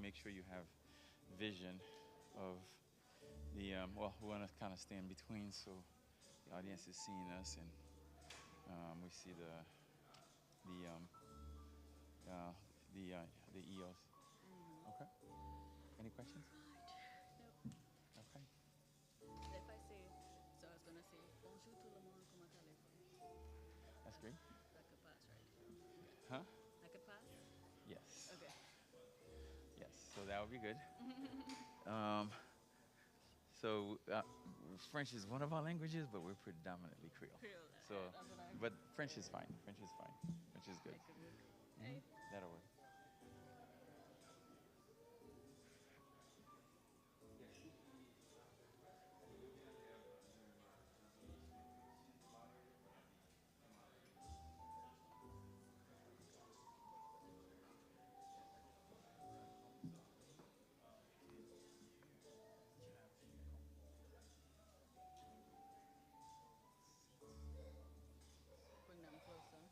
make sure you have vision of the well, we want to kind of stand between so the audience is seeing us and we see the um, uh, the EOS. Okay. Any questions? Nope. Okay. If I say, so I was gonna say, bonjour tout le monde, comment allez-vous? That's great. That could pass, right? Huh? I could pass? Yes. Okay. Yes. So that would be good. Um, so French is one of our languages, but we're predominantly Creole. Creole. So, That's what I. but French is fine. French is fine. French is good. That could work. Hmm. Hey. That'll work. Bring them closer.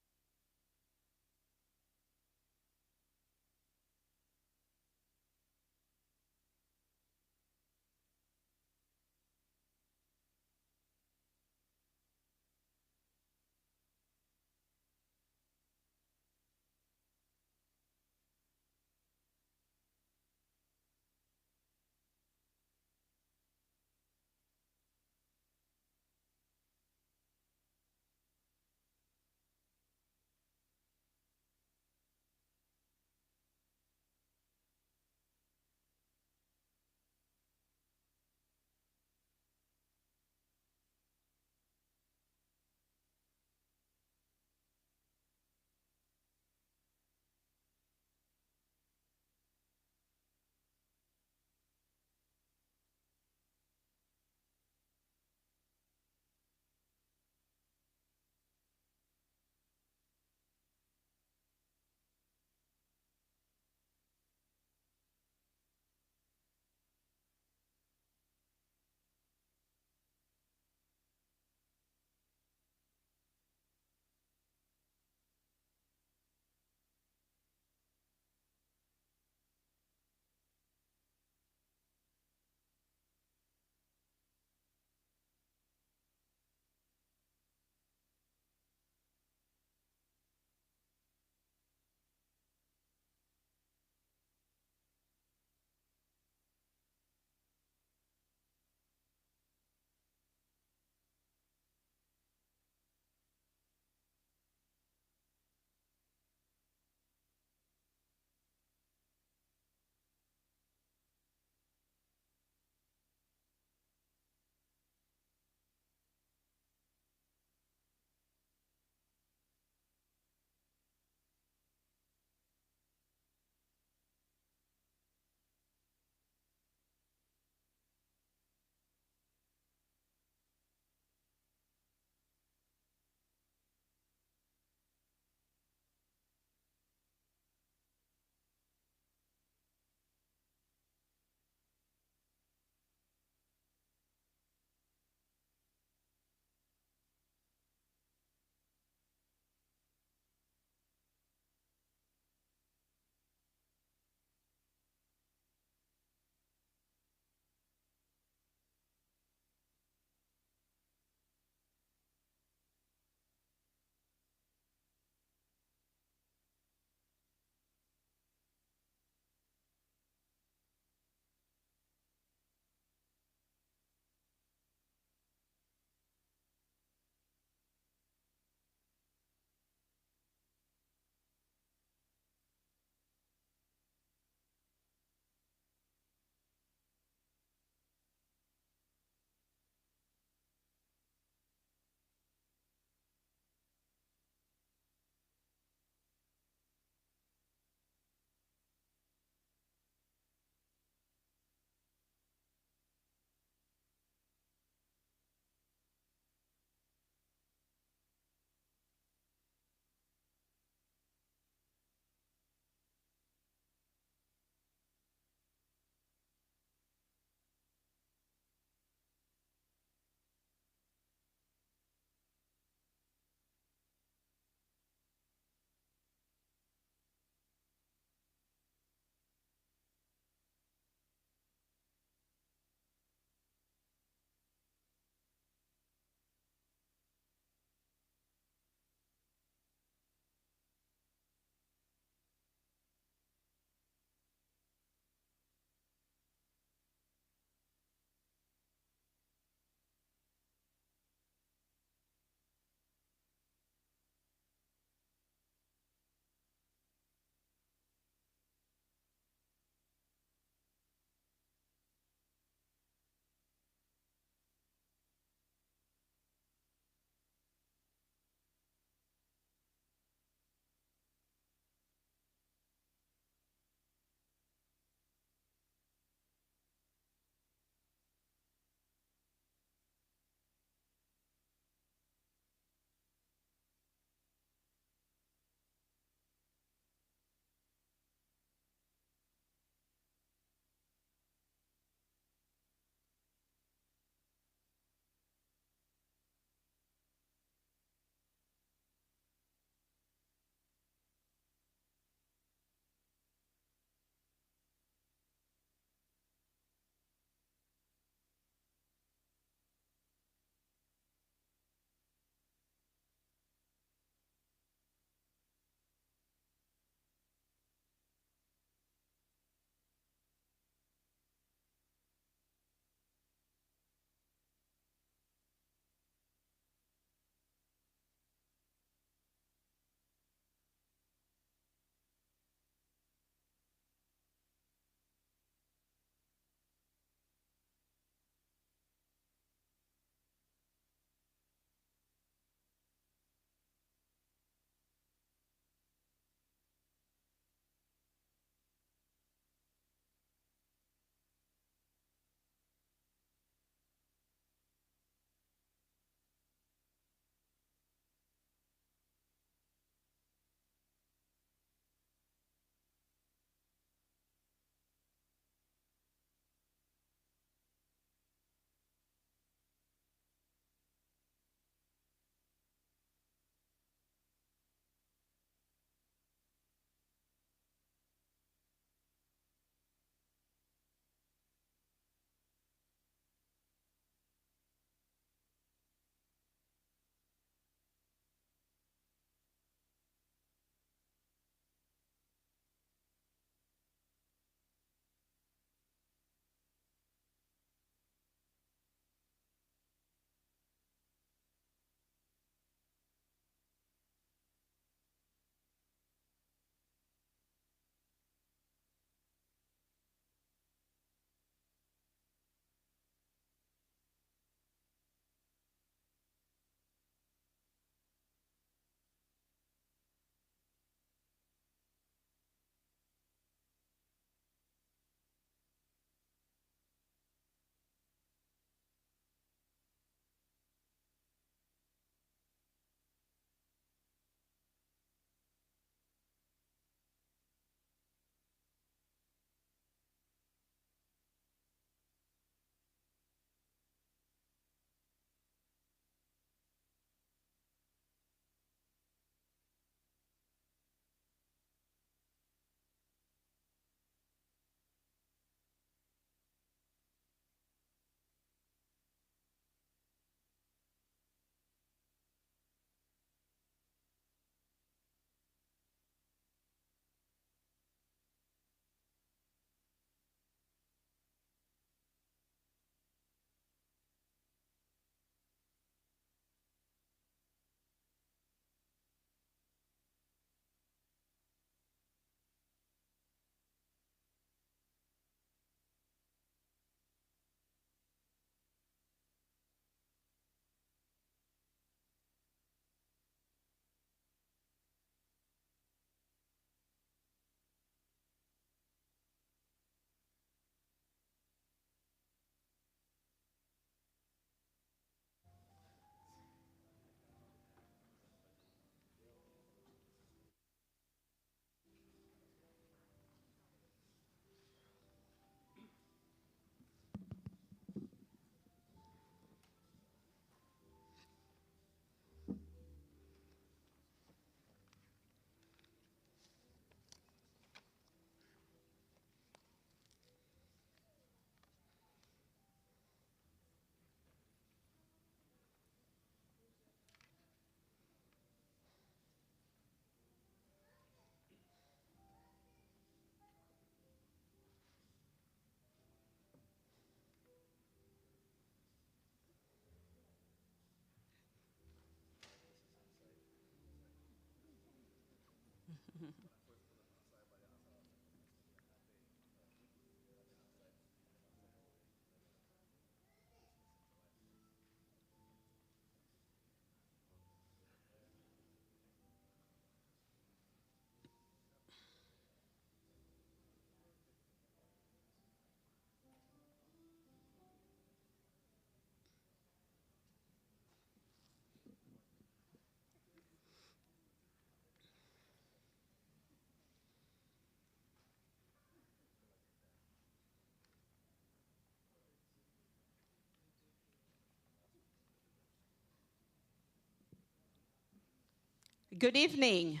Good evening.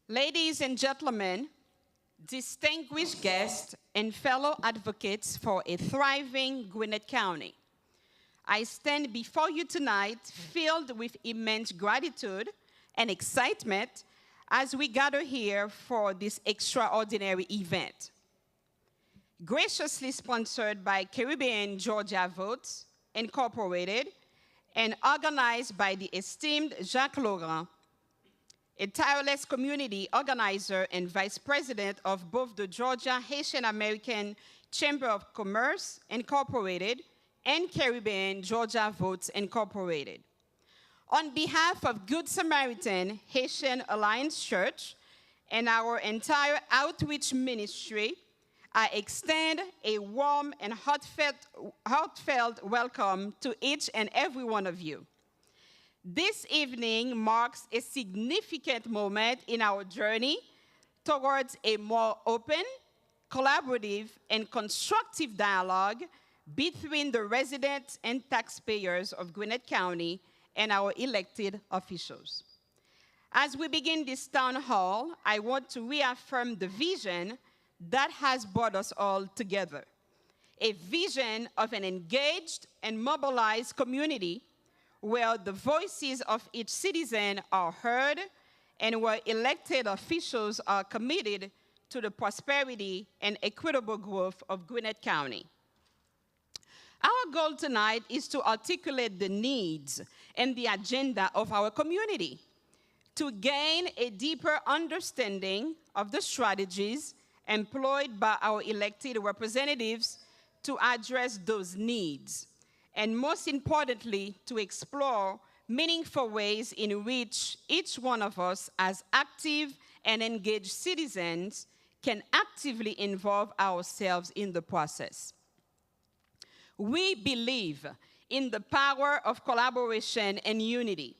Ladies and gentlemen, distinguished guests and fellow advocates for a thriving Gwinnett County. I stand before you tonight filled with immense gratitude and excitement as we gather here for this extraordinary event. Graciously sponsored by Caribbean Georgia Votes, Incorporated, and organized by the esteemed Jacques Laurent, a tireless community organizer and vice president of both the Georgia Haitian American Chamber of Commerce, Incorporated, and Caribbean Georgia Votes, Incorporated. On behalf of Good Samaritan Haitian Alliance Church and our entire outreach ministry, I extend a warm and heartfelt welcome to each and every one of you. This evening marks a significant moment in our journey towards a more open, collaborative, and constructive dialogue between the residents and taxpayers of Gwinnett County and our elected officials. As we begin this town hall, I want to reaffirm the vision that has brought us all together. A vision of an engaged and mobilized community where the voices of each citizen are heard and where elected officials are committed to the prosperity and equitable growth of Gwinnett County. Our goal tonight is to articulate the needs and the agenda of our community, to gain a deeper understanding of the strategies employed by our elected representatives to address those needs, and most importantly, to explore meaningful ways in which each one of us as active and engaged citizens can actively involve ourselves in the process. We believe in the power of collaboration and unity,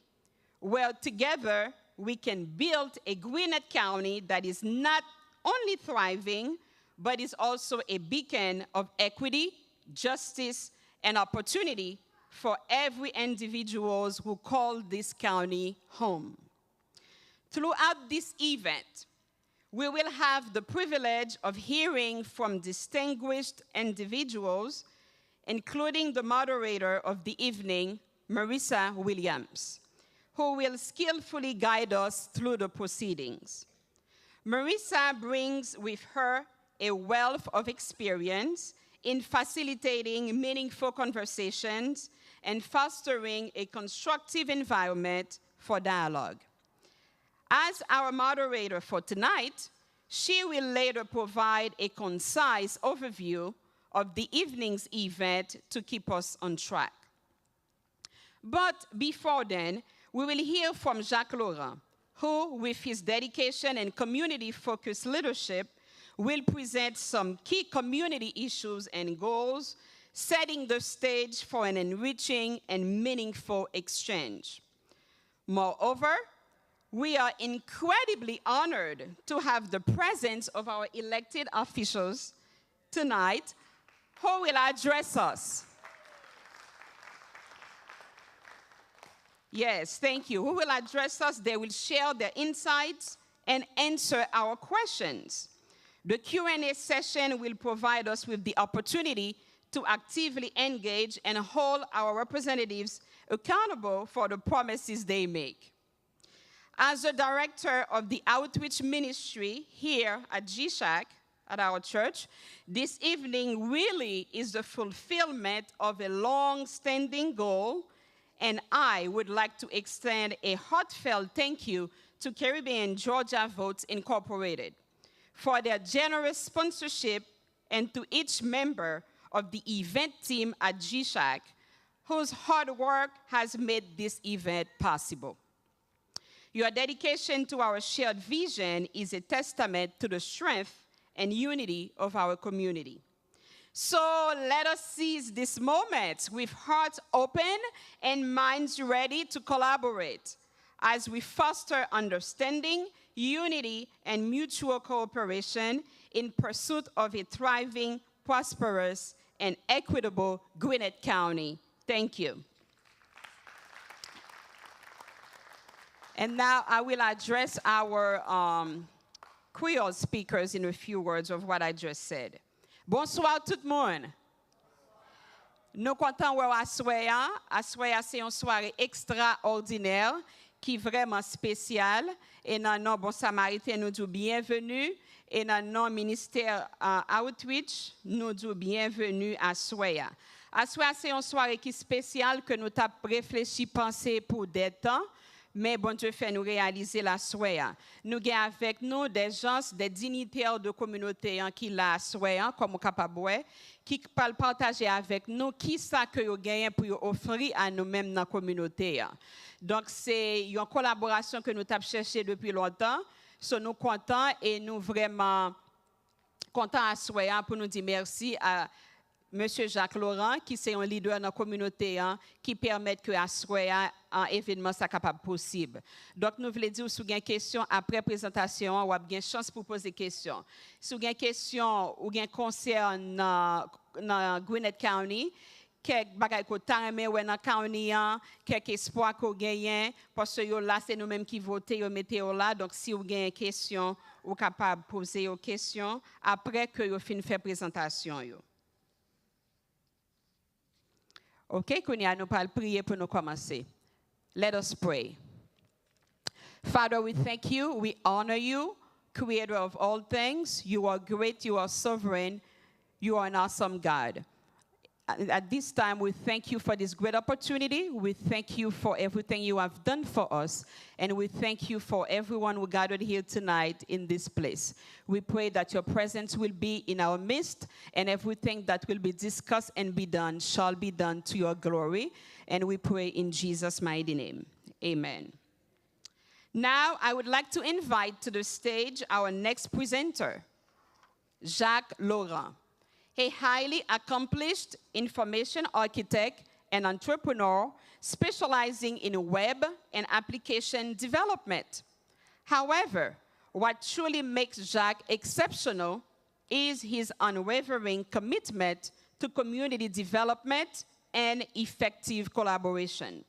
where together we can build a Gwinnett County that is not only thriving, but is also a beacon of equity, justice, and opportunity for every individual who call this county home. Throughout this event, we will have the privilege of hearing from distinguished individuals, including the moderator of the evening, Marissa Williams, who will skillfully guide us through the proceedings. Marissa brings with her a wealth of experience in facilitating meaningful conversations and fostering a constructive environment for dialogue. As our moderator for tonight, she will later provide a concise overview of the evening's event to keep us on track. But before then, we will hear from Jacques Laurent, who, with his dedication and community-focused leadership, will present some key community issues and goals, setting the stage for an enriching and meaningful exchange. Moreover, we are incredibly honored to have the presence of our elected officials tonight who will address us. Yes, thank you. Who will address us? They will share their insights and answer our questions. The Q&A session will provide us with the opportunity to actively engage and hold our representatives accountable for the promises they make. As a director of the outreach ministry here at GSHAC, at our church, this evening really is the fulfillment of a long-standing goal and I would like to extend a heartfelt thank you to Caribbean Georgia Votes Incorporated for their generous sponsorship, and to each member of the event team at GSHAC, whose hard work has made this event possible. Your dedication to our shared vision is a testament to the strength and unity of our community. So let us seize this moment with hearts open and minds ready to collaborate as we foster understanding, unity, and mutual cooperation in pursuit of a thriving, prosperous, and equitable Gwinnett County. Thank you. And now I will address our Creole speakers in a few words of what I just said. Bonsoir tout le monde. Nous comptons voir Assoya. Assoya, c'est une soirée extraordinaire qui est vraiment spéciale. Et dans le nom Bon Samaritan, nous disons bienvenue. Et dans le nom ministère Outreach, nous disons bienvenue à Assoya. Assoya, c'est une soirée qui est spéciale que nous avons réfléchi, pensé pour des temps. Mais bon Dieu fait nous réaliser la soirée. Nous avons avec nous des gens, des dignitaires de communauté qui la soirée, comme capable, qui parlent partager avec nous qui ça que vous gagnez pour offrir à nous-mêmes dans la communauté. Donc c'est une collaboration que nous avons cherché depuis longtemps. So, nous contents et nous vraiment contents à soirée pour nous dire merci à Monsieur Jacques Laurent, qui est un leader dans la communauté, qui permet que un événement soit capable possible. Donc, nous voulons dire, si vous avez une question après la présentation, vous avez une chance pour poser des questions. Si vous avez une question ou un concert dans Gwinnett County, quelques bagages que vous avez dans le county, quelques espoirs que vous avez, parce que là, c'est nous-mêmes qui votons, vous mettez là. Donc, si vous avez une question, vous êtes capable de poser une question après que vous finissez de faire la présentation. OK, Kounia, nous allons prier pour nous commencer. Let us pray. Father, we thank you, we honor you, creator of all things. You are great, you are sovereign, you are an awesome God. At this time, we thank you for this great opportunity. We thank you for everything you have done for us. And we thank you for everyone who gathered here tonight in this place. We pray that your presence will be in our midst, and everything that will be discussed and be done shall be done to your glory. And we pray in Jesus' mighty name. Amen. Now, I would like to invite to the stage our next presenter, Jacques Laurent. A highly accomplished information architect and entrepreneur specializing in web and application development. However, what truly makes Jacques exceptional is his unwavering commitment to community development and effective collaboration.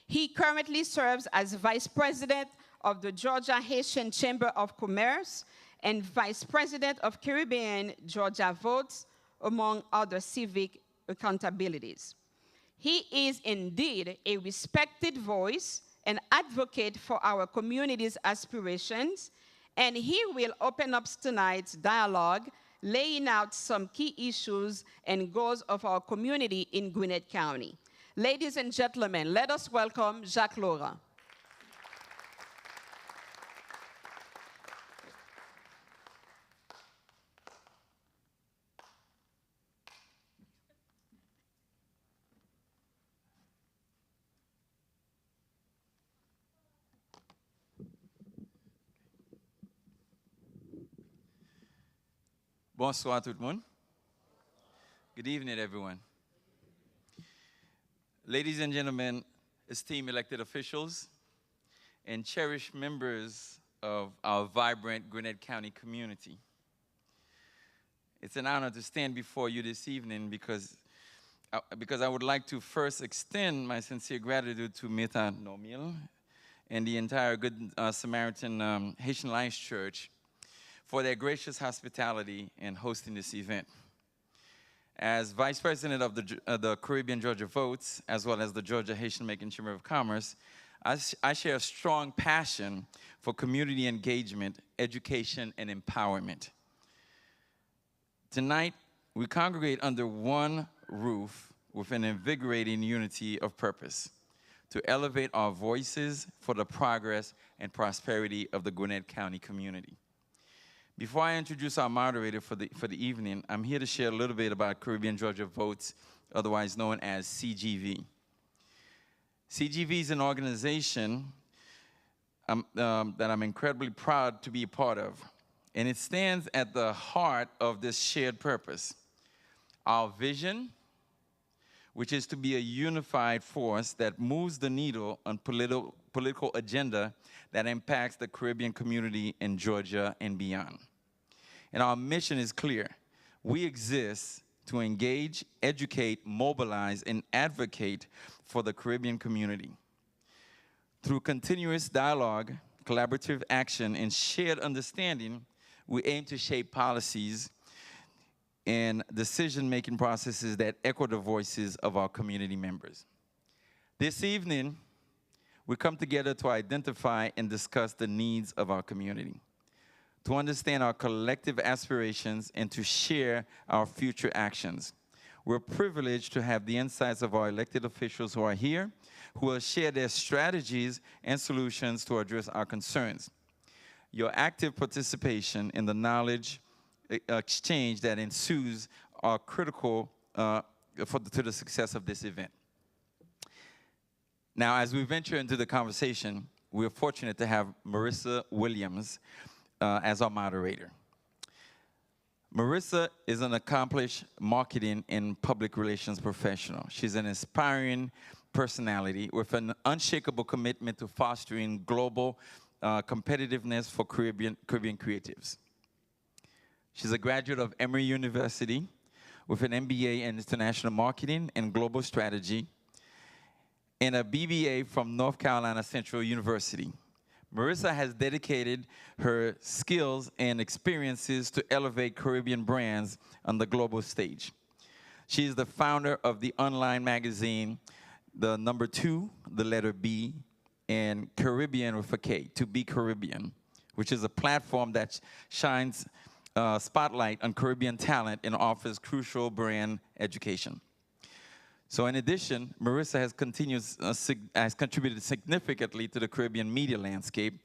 He currently serves as Vice President of the Georgia Haitian Chamber of Commerce and Vice President of Caribbean Georgia Votes, among other civic accountabilities. He is indeed a respected voice and advocate for our community's aspirations, and he will open up tonight's dialogue, laying out some key issues and goals of our community in Gwinnett County. Ladies and gentlemen, let us welcome Jacques Laurent. Bonsoir tout le monde. Good evening, everyone. Ladies and gentlemen, esteemed elected officials, and cherished members of our vibrant Gwinnett County community. It's an honor to stand before you this evening because I would like to first extend my sincere gratitude to Meta Nomil and the entire Good Samaritan Haitian Alliance Church for their gracious hospitality in hosting this event. As Vice President of the Caribbean Georgia Votes, as well as the Georgia Haitian American Chamber of Commerce, I share a strong passion for community engagement, education, and empowerment. Tonight, we congregate under one roof with an invigorating unity of purpose. to elevate our voices for the progress and prosperity of the Gwinnett County community. Before I introduce our moderator for the evening, I'm here to share a little bit about Caribbean Georgia Votes, otherwise known as CGV. CGV is an organization that I'm incredibly proud to be a part of, and it stands at the heart of this shared purpose. Our vision, which is to be a unified force that moves the needle on political agenda that impacts the Caribbean community in Georgia and beyond. And our mission is clear. We exist to engage, educate, mobilize, and advocate for the Caribbean community. Through continuous dialogue, collaborative action, and shared understanding, we aim to shape policies and decision-making processes that echo the voices of our community members. This evening, we come together to identify and discuss the needs of our community, to understand our collective aspirations, and to share our future actions. We're privileged to have the insights of our elected officials who are here, who will share their strategies and solutions to address our concerns. Your active participation in the knowledge exchange that ensues are critical to the success of this event. Now, as we venture into the conversation, we're fortunate to have Marissa Williams as our moderator. Marissa is an accomplished marketing and public relations professional. She's an inspiring personality with an unshakable commitment to fostering global competitiveness for Caribbean creatives. She's a graduate of Emory University with an MBA in International Marketing and Global Strategy and a BBA from North Carolina Central University. Marissa has dedicated her skills and experiences to elevate Caribbean brands on the global stage. She is the founder of the online magazine, the number 2, the letter B, and Caribbean with a K, To Be Caribbean, which is a platform that shines spotlight on Caribbean talent and offers crucial brand education. So in addition, Marissa has contributed significantly to the Caribbean media landscape,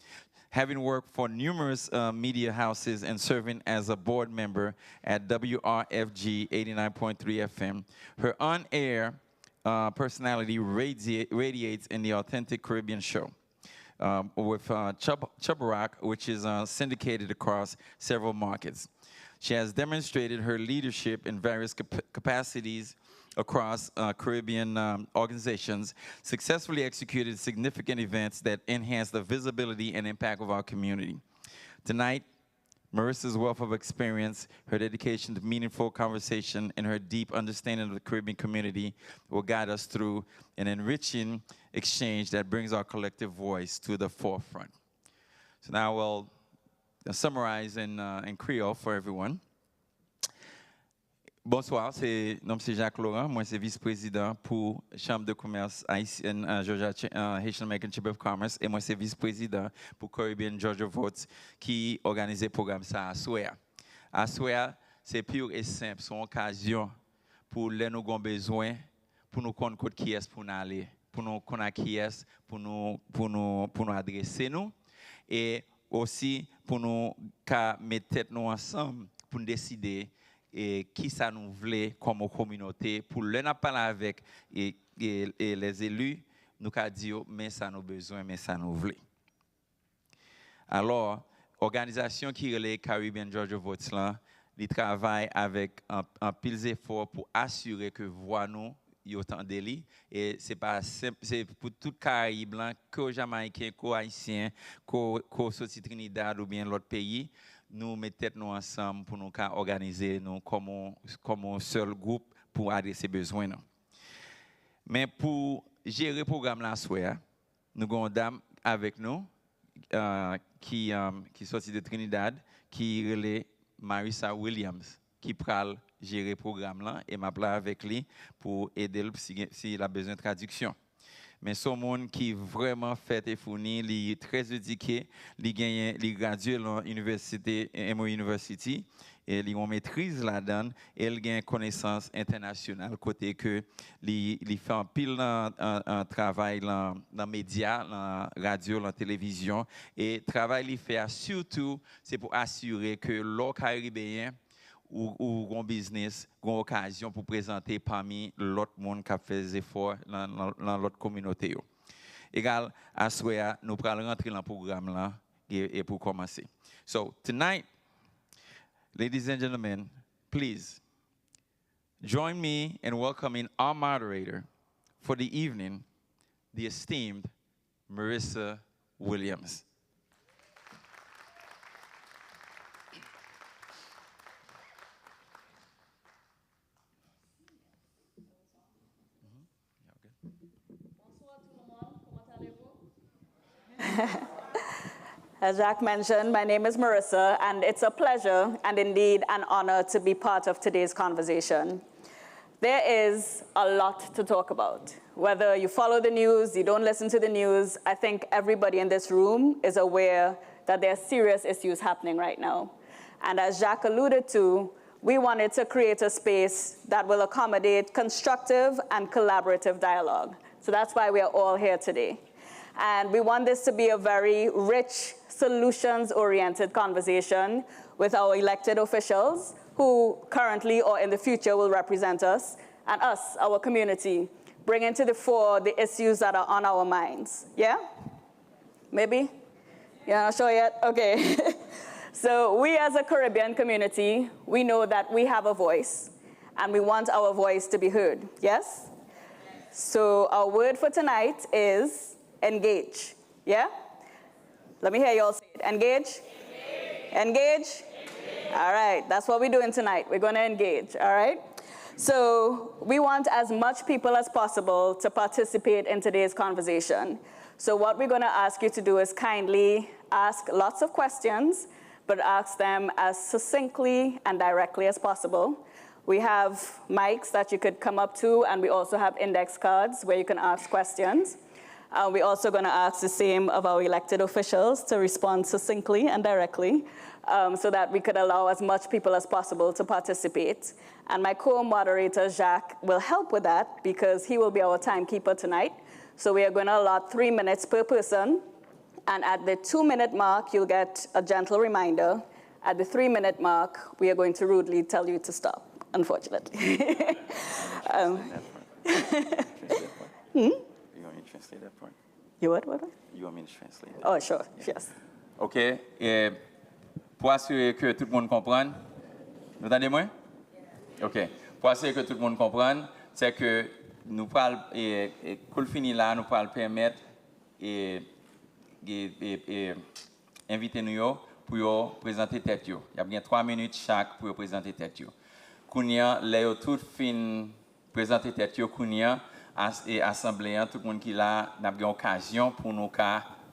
having worked for numerous media houses and serving as a board member at WRFG 89.3 FM. Her on-air personality radiates in the Authentic Caribbean show with Chubba Rock, which is syndicated across several markets. She has demonstrated her leadership in various capacities across Caribbean organizations, successfully executed significant events that enhance the visibility and impact of our community. Tonight, Marissa's wealth of experience, her dedication to meaningful conversation, and her deep understanding of the Caribbean community will guide us through an enriching exchange that brings our collective voice to the forefront. So now we'll summarize in Creole for everyone. Bonsoir, nom c'est Jacques Laurent, moi c'est vice-président pour Chambre de commerce haïtienne Georgia Haitian American Chamber of Commerce et moi c'est vice-président pour Caribbean Georgia Votes qui organise le programme ça à Soya. À Soya, c'est pur et simple, c'est une occasion pour les nous avons besoin pour nous connaître qui est pour nous aller, pour nous connaître qui est pour nous adresser nous et aussi pour nous mettre tête nous ensemble pour nous décider et qui ça nous voulait comme communauté pour le parler avec et les élus nous a dit mais ça nous besoin mais ça nous voulait. Alors organisation qui relève Caribbean Georgia Votes là, ils travaillent avec un pile d'efforts pour assurer que voix nous y autant d'élus et c'est pas simple, c'est pour tout Caraïbe blanc que Jamaïcain, que Haïtien, que sorti Trinidad ou bien l'autre pays. Nous mettons nous ensemble pour nous organiser nous comme un seul groupe pour adresser besoins. Mais pour gérer le programme là soir, nous avons une dame avec nous qui sortit de Trinidad, qui relève Marissa Williams, qui pral gérer le programme là et m'a parlé avec lui pour aider s'il a besoin de traduction. mais son monde qui vraiment fait et fourni, il est très éduqué, il gradué à l'université MO University et il a une maîtrise là-dedans et il a une connaissance internationale côté que il fait un pile un travail dans les médias, dans la radio, dans la télévision et le travail qu'il fait surtout c'est pour assurer que l'eau caribéen ou un business, une occasion pour présenter parmi l'autre monde qui fait des efforts dans l'autre communauté. Égal, à ce moment nous allons rentrer dans le programme là et pour commencer. So, tonight, ladies and gentlemen, please join me in welcoming our moderator for the evening, the esteemed Marissa Williams. As Jacques mentioned, my name is Marissa, and it's a pleasure and indeed an honor to be part of today's conversation. There is a lot to talk about. Whether you follow the news, you don't listen to the news, I think everybody in this room is aware that there are serious issues happening right now. And as Jacques alluded to, we wanted to create a space that will accommodate constructive and collaborative dialogue. So that's why we are all here today. And we want this to be a very rich, solutions-oriented conversation with our elected officials who currently or in the future will represent us, and us, our community, bringing to the fore the issues that are on our minds. Yeah? Maybe? You're not sure yet? Okay. So we as a Caribbean community, we know that we have a voice, and we want our voice to be heard. Yes? So our word for tonight is engage. Yeah? Let me hear you all say it. Engage? Engage? Engage? All right, that's what we're doing tonight. We're going to engage, all right? So we want as much people as possible to participate in today's conversation. So what we're going to ask you to do is kindly ask lots of questions, but ask them as succinctly and directly as possible. We have mics that you could come up to, and we also have index cards where you can ask questions. We're also going to ask the same of our elected officials to respond succinctly and directly so that we could allow as much people as possible to participate. And my co-moderator, Jacques, will help with that because he will be our timekeeper tonight. So we are going to allot 3 minutes per person. And at the 2-minute mark, you'll get a gentle reminder. At the 3-minute mark, we are going to rudely tell you to stop, unfortunately. Translate that part. You what? You want me to translate that? Oh, sure. Yeah. Yes. OK. Et pour assurer que tout le monde comprenne, vous entendez-moi? OK. Pour assurer que tout le monde comprenne, c'est que nous parlons, et quand fini là, nous parlons permettre et inviter nous pour présenter tête. Il y a bien 3 minutes chaque pour présenter tête. Kounia, là, tout fin présenter tête, Kounia, et assemblée, tout le monde qui là, n'a pas occasion pour nous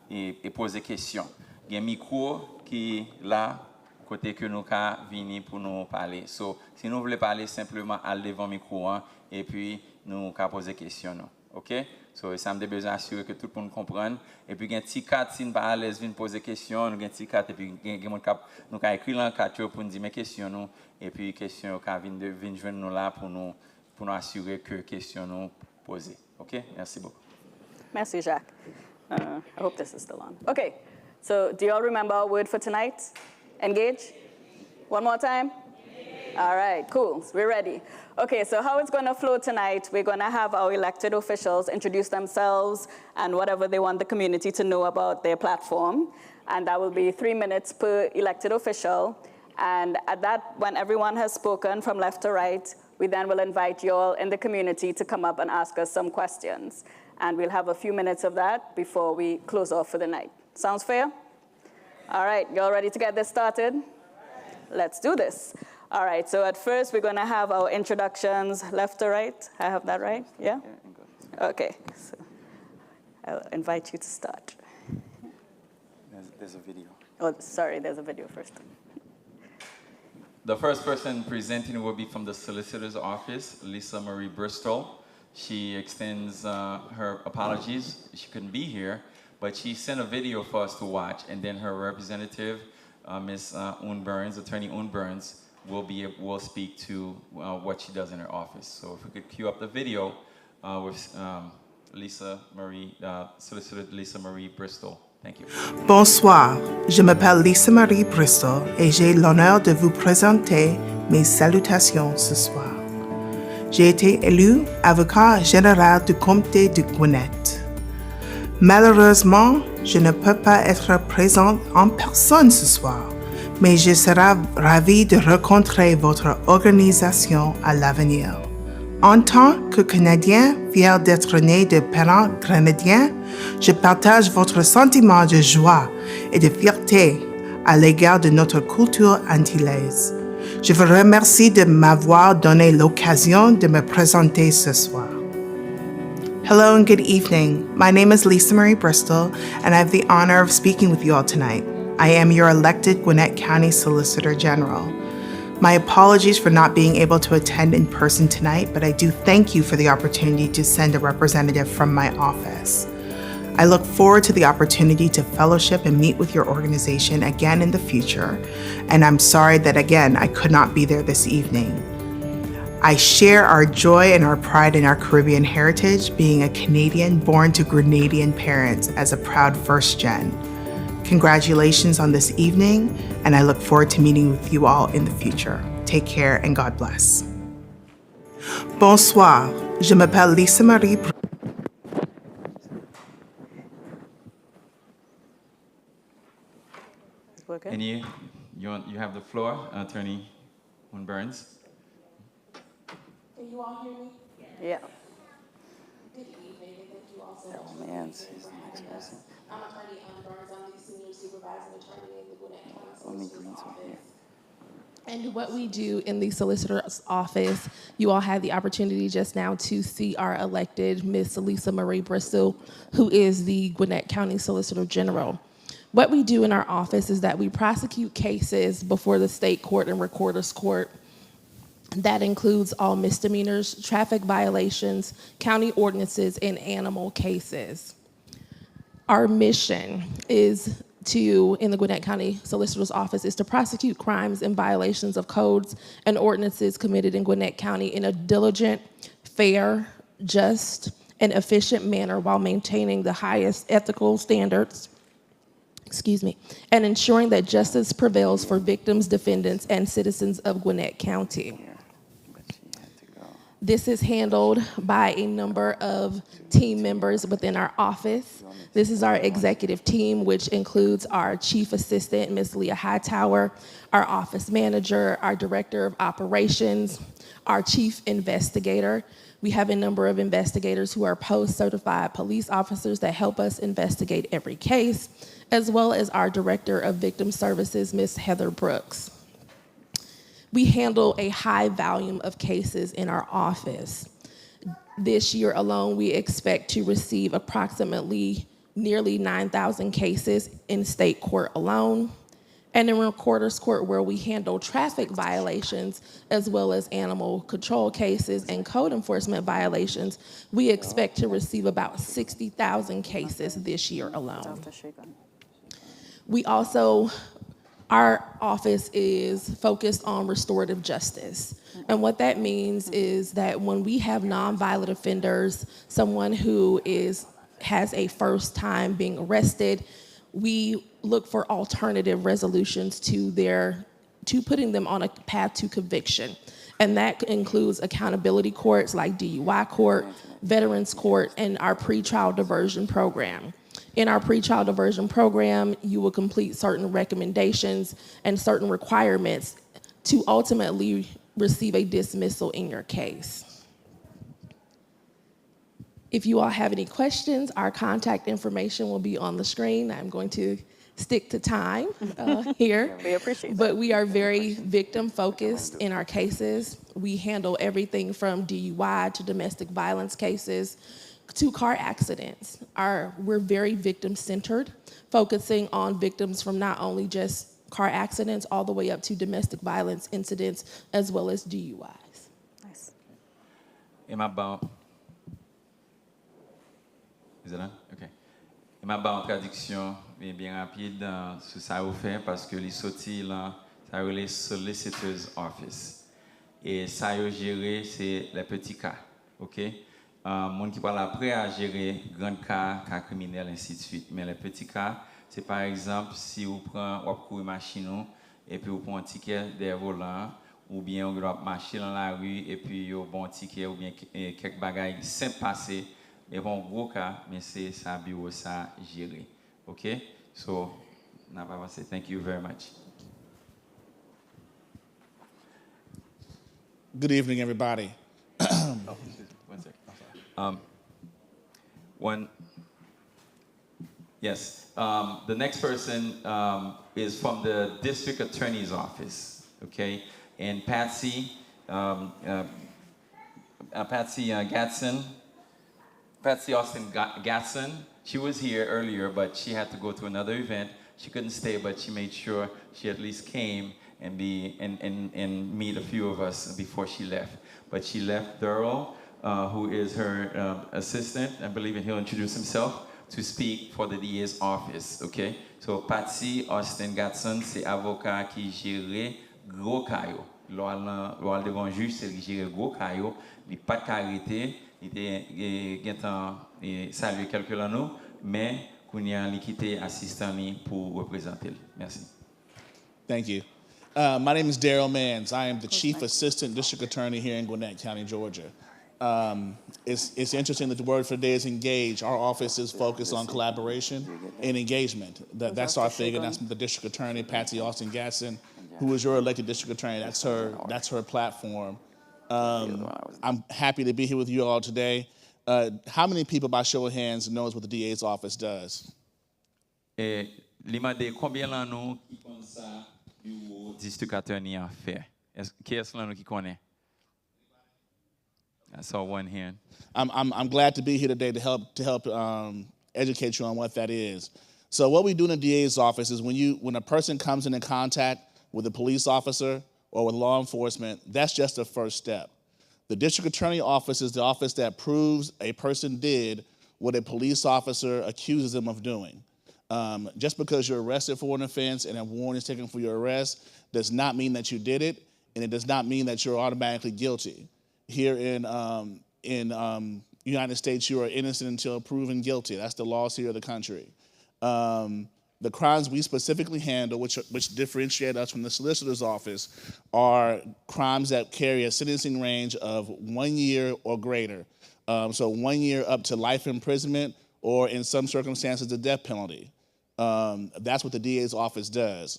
et poser questions. Il y a un micro qui là, côté que nous venir pour nous parler. So, si nous voulons parler simplement à devant le micro et puis nous poser questions. OK? So, ça me a besoin d'assurer que tout le monde comprenne. Et puis, il y a un petit cadre, si nous pas à l'aise, venir poser questions, nous avons un petit cadre, et puis nous avons écrit dans le cadre pour nous dire mes questions, et puis les questions viennent joindre nous là pour nous assurer que les questions nous posées. OK? Merci beaucoup. Merci, Jacques. I hope this is still on. Okay, so do you all remember our word for tonight? Engage? One more time? All right, cool. So we're ready. Okay, so how it's going to flow tonight, we're going to have our elected officials introduce themselves and whatever they want the community to know about their platform. And that will be 3 minutes per elected official. And at that, when everyone has spoken from left to right, we then will invite you all in the community to come up and ask us some questions. And we'll have a few minutes of that before we close off for the night. Sounds fair? All right, you all ready to get this started? Let's do this. All right, so at first we're going to have our introductions left to right. I have that right? Yeah? Okay, so I'll invite you to start. There's a video. Oh, sorry, there's a video first. The first person presenting will be from the Solicitor's Office, Lisa Marie Bristol. she extends her apologies. She couldn't be here, but she sent a video for us to watch, and then her representative, Ms. Un Burns, Attorney Un Burns, will speak to what she does in her office. So if we could cue up the video with Lisa Marie, Solicitor Lisa Marie Bristol. Thank you. Bonsoir, je m'appelle Lisa Marie Bristol et j'ai l'honneur de vous présenter mes salutations ce soir. J'ai été élu avocat général du comté de Gwinnett. Malheureusement, je ne peux pas être présente en personne ce soir, mais je serai ravie de rencontrer votre organisation à l'avenir. En tant que Canadien fier d'être né de parents grenadiens, je partage votre sentiment de joie et de fierté à l'égard de notre culture antillaise. Je vous remercie de m'avoir donné l'occasion de me présenter ce soir. Hello and good evening. My name is Lisa Marie Bristol, and I have the honor of speaking with you all tonight. I am your elected Gwinnett County Solicitor General. My apologies for not being able to attend in person tonight, but I do thank you for the opportunity to send a representative from my office. I look forward to the opportunity to fellowship and meet with your organization again in the future, and I'm sorry that again I could not be there this evening. I share our joy and our pride in our Caribbean heritage, being a Canadian born to Grenadian parents as a proud first gen. Congratulations on this evening, and I look forward to meeting with you all in the future. Take care and God bless. Bonsoir, je m'appelle Lisa Marie. And you have the floor, Attorney Un Burns. Can you all hear me? Yeah. Good evening, and thank you all so much. Oh, man. I'm Attorney Burns. I'm the Senior Supervising Attorney in the Gwinnett County Solicitor's Office. And what we do in the Solicitor's Office, you all had the opportunity just now to see our elected Miss Lisa Marie Bristol, who is the Gwinnett County Solicitor General. What we do in our office is that we prosecute cases before the state court and recorder's court. That includes all misdemeanors, traffic violations, county ordinances, and animal cases. Our mission is in the Gwinnett County Solicitor's Office, is to prosecute crimes and violations of codes and ordinances committed in Gwinnett County in a diligent, fair, just, and efficient manner while maintaining the highest ethical standards, and ensuring that justice prevails for victims, defendants, and citizens of Gwinnett County. This is handled by a number of team members within our office. This is our executive team, which includes our chief assistant, Ms. Leah Hightower, our office manager, our director of operations, our chief investigator. We have a number of investigators who are post-certified police officers that help us investigate every case, as well as our director of victim services, Ms. Heather Brooks. We handle a high volume of cases in our office. This year alone, we expect to receive approximately nearly 9,000 cases in state court alone. And in recorder's court, where we handle traffic violations, as well as animal control cases and code enforcement violations, we expect to receive about 60,000 cases this year alone. Our office is focused on restorative justice. And what that means is that when we have nonviolent offenders, someone who has a first time being arrested, we look for alternative resolutions to putting them on a path to conviction. And that includes accountability courts like DUI court, veterans court, and our pretrial diversion program. In our pretrial diversion program, you will complete certain recommendations and certain requirements to ultimately receive a dismissal in your case. If you all have any questions, our contact information will be on the screen. I'm going to stick to time here. We appreciate that. But we are very victim focused in our cases. We handle everything from DUI to domestic violence cases to car accidents. We're very victim-centered, focusing on victims from not only just car accidents all the way up to domestic violence incidents, as well as DUIs. Nice. Emma Baum. Is it on? Okay. Ma ba en traduction bien rapide sur ça vous fait parce que les sorties là ça relève solicitor's office et ça yo gérer c'est les petits cas, OK? Monde qui parle après à gérer grand cas criminels ainsi de suite, mais les petits cas c'est par exemple si vous prenez une machine et puis vous prenez un ticket des volants ou bien vous doit marcher dans la rue et puis vous bon ticket ou bien quelques bagages simple passer. Mais bon, gros cas, mais c'est ça bureau ça gérer. OK? So, n'a pas passé. Thank you very much. Good evening, everybody. One second. Yes. The next person is from the district attorney's office. Okay? And Patsy Gatson. Patsy Austin Gatson, she was here earlier, but she had to go to another event. She couldn't stay, but she made sure she at least came and meet a few of us before she left. But she left Daryl, who is her assistant, I believe, and he'll introduce himself, to speak for the DA's office, okay? So Patsy Austin Gatson, c'est avocat qui gère gros caillou. Lors devant juge, c'est qui gère gros caillou, il pas de carité. Il était salué quelques l'anneau, mais qu'on y a quitté assistant pour représenter. Merci. Thank you. My name is Daryl Manns. I am the Chief Assistant District Attorney here in Gwinnett County, Georgia. It's interesting that the word for today is engage. Our office is focused on collaboration and engagement. That's our thing, and that's the District Attorney, Patsy Austin Gatson, who is your elected District Attorney. That's her platform. I'm happy to be here with you all today. How many people, by show of hands, knows what the DA's office does? Limade combien l'anneau qui connaît ça du district attorney a fait? Qui est l'anneau qui connaît? I saw one hand. I'm glad to be here today to help educate you on what that is. So what we do in the DA's office is when a person comes into contact with a police officer or with law enforcement, that's just the first step. The district attorney office is the office that proves a person did what a police officer accuses them of doing. Just because you're arrested for an offense and a warrant is taken for your arrest does not mean that you did it, and it does not mean that you're automatically guilty. Here in United States, you are innocent until proven guilty. That's the laws here of the country. The crimes we specifically handle, which differentiate us from the solicitor's office, are crimes that carry a sentencing range of 1 year or greater. So 1 year up to life imprisonment, or in some circumstances, the death penalty. That's what the DA's office does.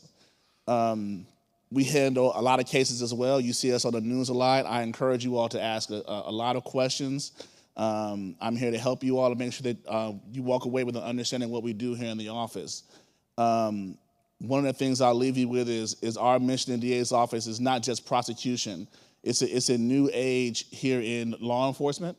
We handle a lot of cases as well. You see us on the news a lot. I encourage you all to ask a lot of questions. I'm here to help you all to make sure that you walk away with an understanding of what we do here in the office. One of the things I'll leave you with is our mission in the DA's office is not just prosecution. It's a new age here in law enforcement.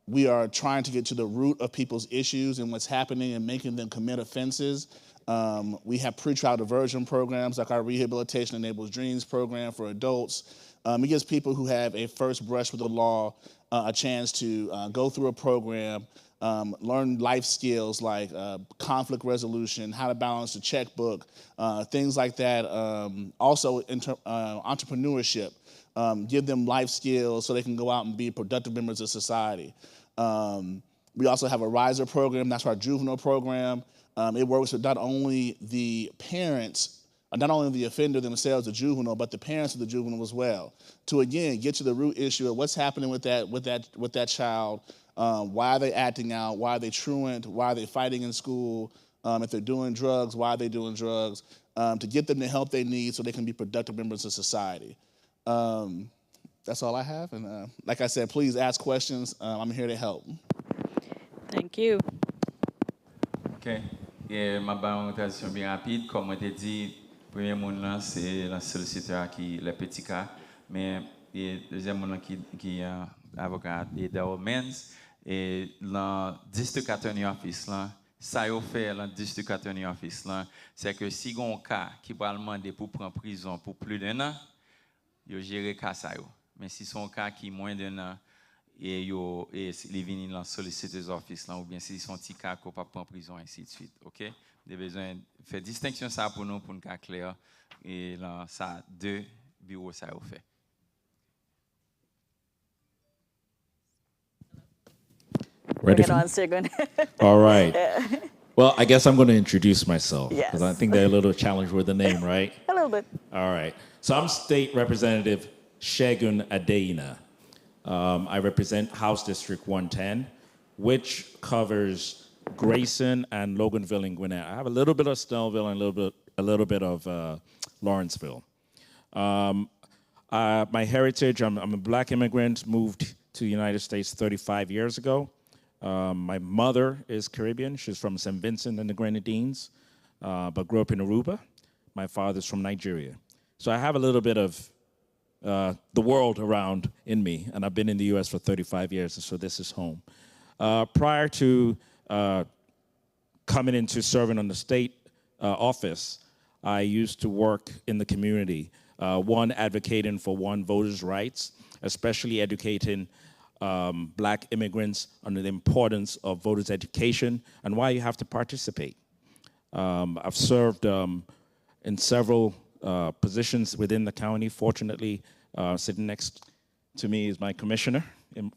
We are trying to get to the root of people's issues and what's happening and making them commit offenses. We have pretrial diversion programs like our Rehabilitation Enables Dreams program for adults. It gives people who have a first brush with the law a chance to go through a program, learn life skills like conflict resolution, how to balance a checkbook, things like that. Also, entrepreneurship, give them life skills so they can go out and be productive members of society. We also have a riser program. That's our juvenile program. It works with not only the parents, not only the offender themselves, the juvenile, but the parents of the juvenile as well, to again get to the root issue of what's happening with that child. Why are they acting out? Why are they truant? Why are they fighting in school? If they're doing drugs, why are they doing drugs? To get them the help they need so they can be productive members of society. That's all I have. And like I said, please ask questions. I'm here to help. Thank you. OK. Et ma présentation bien rapide. Comme on t'a dit, le premier monde là, c'est la solliciteur qui les petits cas. Mais le deuxième monde qui est avocat et Daryl Manns. Et dans le district attorney office là, ça y fait dans le district attorney office là, c'est que si on a un cas qui va demander pour prendre prison pour plus d'un an, il gère cas ça yo. Mais si son cas qui est moins d'un an, et yo et li vini dans solicitor's office là ou bien si son petit cas qu'on pas en prison ainsi de suite. OK? Des besoin faire distinction ça pour nous cas clair et là ça deux bureaux ça au fait. Bring it on, Segun. All right. Well, I guess I'm going to introduce myself Yes. because I think they're a little challenged with the name, right? A little bit. All right. So I'm State Representative Segun Adeyina. I represent House District 110, which covers Grayson and Loganville and Gwinnett. I have a little bit of Snellville and a little bit of Lawrenceville. My heritage, I'm a black immigrant, moved to the United States 35 years ago. My mother is Caribbean. She's from St. Vincent and the Grenadines, but grew up in Aruba. My father's from Nigeria. So I have a little bit of the world around in me, and I've been in the U.S. for 35 years, so this is home. Prior to coming into serving on the state office, I used to work in the community, one, advocating for voters' rights, especially educating black immigrants on the importance of voters' education and why you have to participate. I've served in several positions within the county. Fortunately, sitting next to me is my commissioner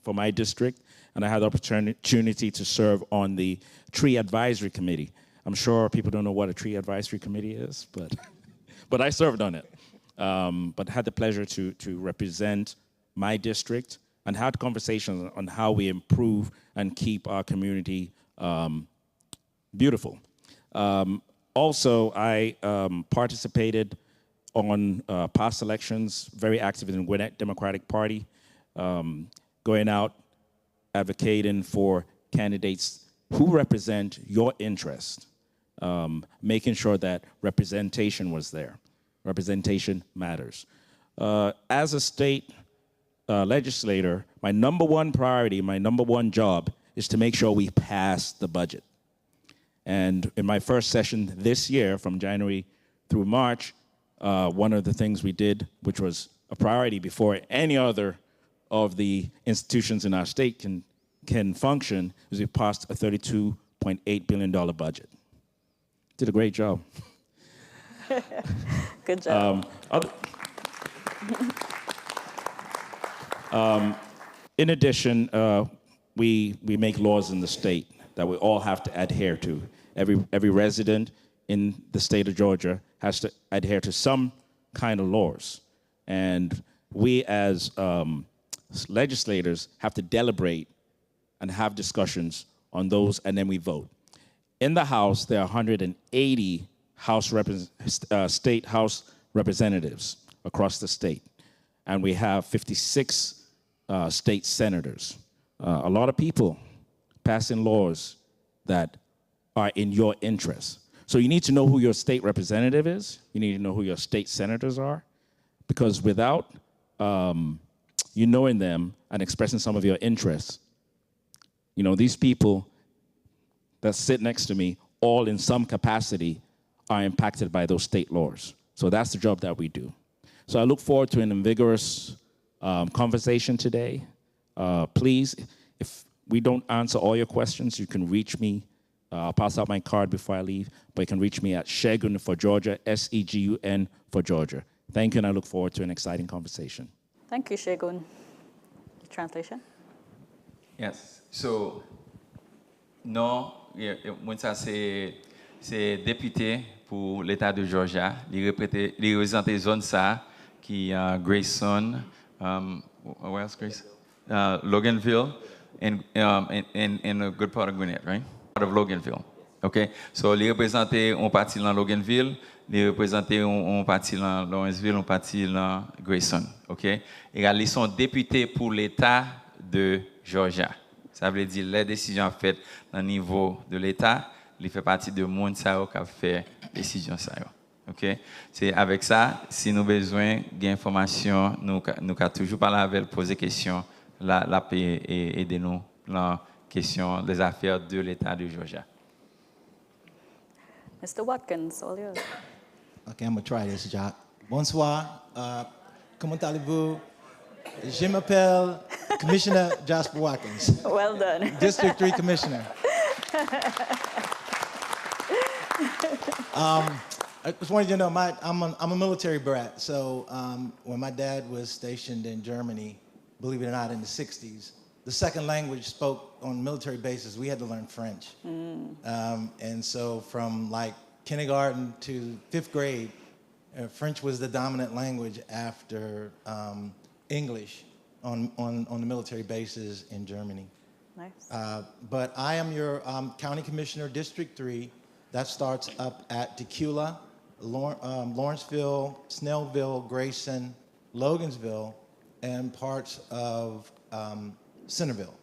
for my district, and I had the opportunity to serve on the Tree Advisory Committee. I'm sure people don't know what a Tree Advisory Committee is, but I served on it. But had the pleasure to represent my district and had conversations on how we improve and keep our community beautiful. Also, I participated on past elections, very active in the Gwinnett Democratic Party, going out advocating for candidates who represent your interest, making sure that representation was there. Representation matters. As a state legislator, my number one priority, my number one job is to make sure we pass the budget. And in my first session this year, from January through March, one of the things we did, which was a priority before any other of the institutions in our state can function, is we passed a $32.8 billion budget. Did a great job. Good job. In addition, we make laws in the state that we all have to adhere to. Every resident in the state of Georgia has to adhere to some kind of laws. And we as legislators have to deliberate and have discussions on those, and then we vote. In the House, there are 180 state House representatives across the state, and we have 56 state senators. A lot of people passing laws that are in your interest. So you need to know who your state representative is. You need to know who your state senators are, because without you knowing them and expressing some of your interests, you know, these people that sit next to me, all in some capacity, are impacted by those state laws. So that's the job that we do. So I look forward to an vigorous conversation today. Please, if we don't answer all your questions, you can reach me. I'll pass out my card before I leave, but you can reach me at Segun for Georgia, SEGUN for Georgia. Thank you, and I look forward to an exciting conversation. Thank you, Segun. Translation? Yes. So, non, moi ça c'est député pour l'État de Georgia. Il représente zone ça qui Grayson, where else Grace? Loganville, and a good part of Gwinnett, right? Part of Loganville. Okay. So il représente un parti dans Loganville, il représente un parti dans Lawrenceville, un parti dans Grayson. Okay. Et ils sont députés pour l'État de Georgia. Ça veut dire les décisions faites au niveau de l'État, il fait partie de monde qui a fait décision ça. OK? C'est avec ça, si nous avons besoin d'informations, nous avons toujours parler avec, poser des questions, la paix et aider nous dans la question des affaires de l'État de Georgia. Mr. Watkins, all yours. OK, I'm going to try this, Jacques. Bonsoir. Comment allez-vous? Je m'appelle Commissioner Jasper Watkins, Well done. District 3 Commissioner. I just wanted you to know, I'm a military brat. So when my dad was stationed in Germany, believe it or not, in the 60s, the second language spoke on military bases, we had to learn French. And so from like kindergarten to 5th grade, French was the dominant language after English on the military bases in Germany. Nice. But I am your County Commissioner, District 3. That starts up at Tequila, Lawrenceville, Snellville, Grayson, Logansville, and parts of Centerville.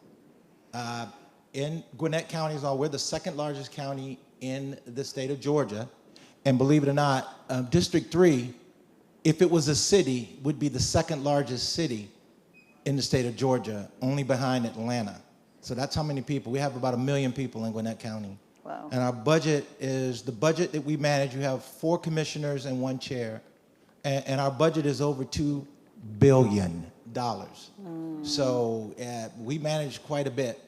In Gwinnett County as well, we're the second largest county in the state of Georgia. And believe it or not, District 3, if it was a city, would be the second largest city in the state of Georgia, only behind Atlanta. So that's how many people. We have about 1 million people in Gwinnett County. Wow. And our budget is, the budget that we manage, we have 4 commissioners and 1 chair. And our budget is over $2 billion. So we manage quite a bit.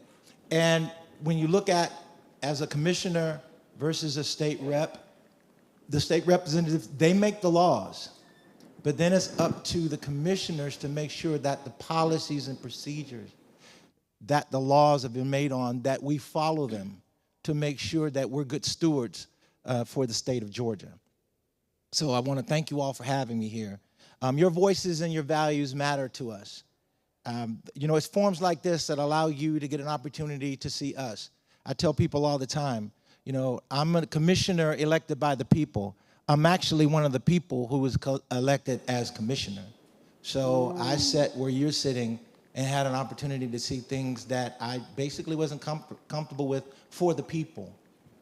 And when you look at, as a commissioner versus a state rep, the state representatives, they make the laws. But then it's up to the commissioners to make sure that the policies and procedures that the laws have been made on, that we follow them to make sure that we're good stewards for the state of Georgia. So I want to thank you all for having me here. Your voices and your values matter to us. You know, it's forums like this that allow you to get an opportunity to see us. I tell people all the time, you know, I'm a commissioner elected by the people. I'm actually one of the people who was elected as commissioner. So I sat where you're sitting and had an opportunity to see things that I basically wasn't comfortable with for the people.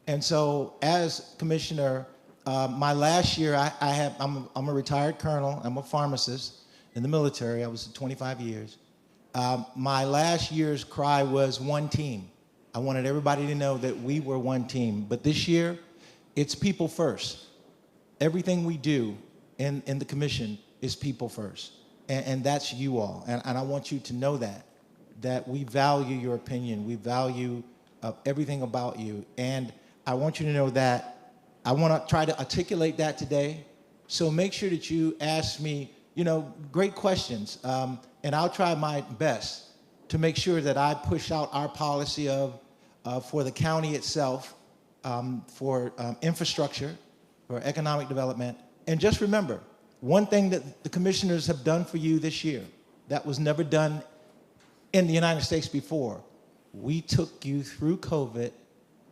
And so as commissioner, my last year, I'm a retired colonel. I'm a pharmacist in the military. I was 25 years. My last year's cry was one team. I wanted everybody to know that we were one team. But this year, it's people first. Everything we do in the commission is people first. And that's you all. And I want you to know that we value your opinion. We value everything about you. And I want you to know that I want to try to articulate that today. So make sure that you ask me, you know, great questions. And I'll try my best to make sure that I push out our policy for the county itself, for infrastructure, for economic development. And just remember, one thing that the commissioners have done for you this year that was never done in the United States before, we took you through COVID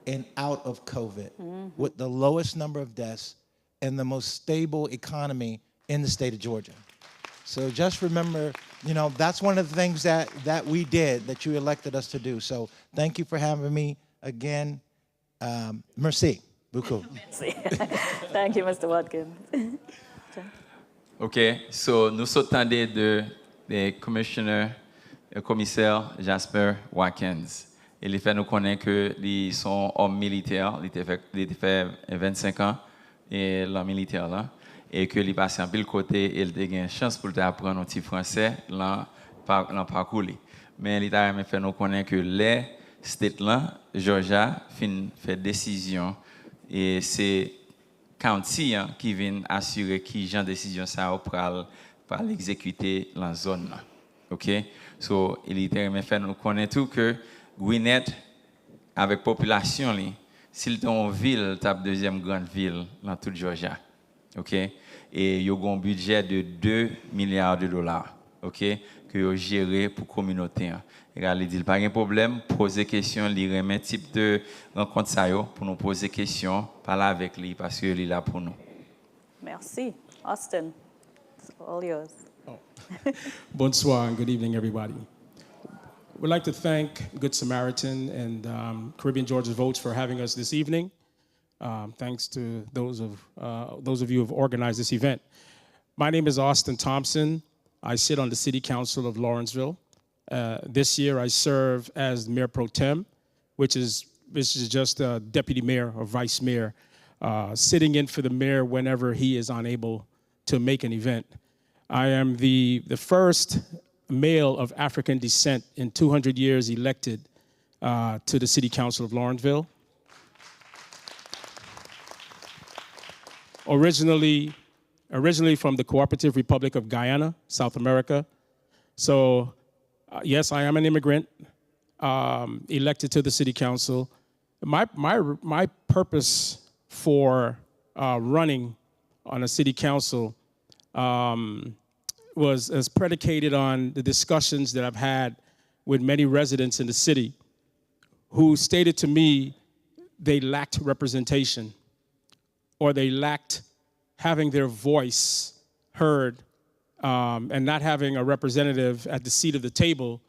and out of COVID with the lowest number of deaths and the most stable economy in the state of Georgia. So just remember, you know, that's one of the things that we did, that you elected us to do. So thank you for having me again. Merci beaucoup. Merci. Thank you, Mr. Watkins. OK, so nous sommes de commissaire Jasper Watkins. Et il fait nous connaître qu'ils sont hommes militaires, il a fait 25 ans et l'homme militaire là, et que il passe en pile côté et il a eu une chance pour apprendre un petit français dans parcours. Mais il a fait nous connaître que les states là, Georgia, fait décision et c'est county qui vient assurer qui genre décision ça pour l'exécuter dans la zone là. OK, so il a fait nous connaître tout que Gwinnett, avec population, s'il est en ville, c'est la deuxième grande ville dans toute Georgia. OK? Et il y a un budget de $2 milliards. OK? Que vous gérez pour la communauté. Il dit pas de problème, poser question, il remet type de rencontre ça pour nous poser question, parler avec lui parce qu'il est là pour nous. Merci. Austin, it's all yours. Oh. Bonsoir and good evening, everybody. We'd like to thank Good Samaritan and Caribbean Georgia Votes for having us this evening. Thanks to those of you who have organized this event. My name is Austin Thompson. I sit on the City Council of Lawrenceville. This year I serve as Mayor Pro Tem, which is just a deputy mayor or vice mayor, sitting in for the mayor whenever he is unable to make an event. I am the first male of African descent in 200 years elected to the City Council of Lawrenceville. Originally from the Cooperative Republic of Guyana, South America. So, yes, I am an immigrant, elected to the City Council. My purpose for running on a City Council was predicated on the discussions that I've had with many residents in the city who stated to me they lacked representation, or they lacked having their voice heard, and not having a representative at the seat of the table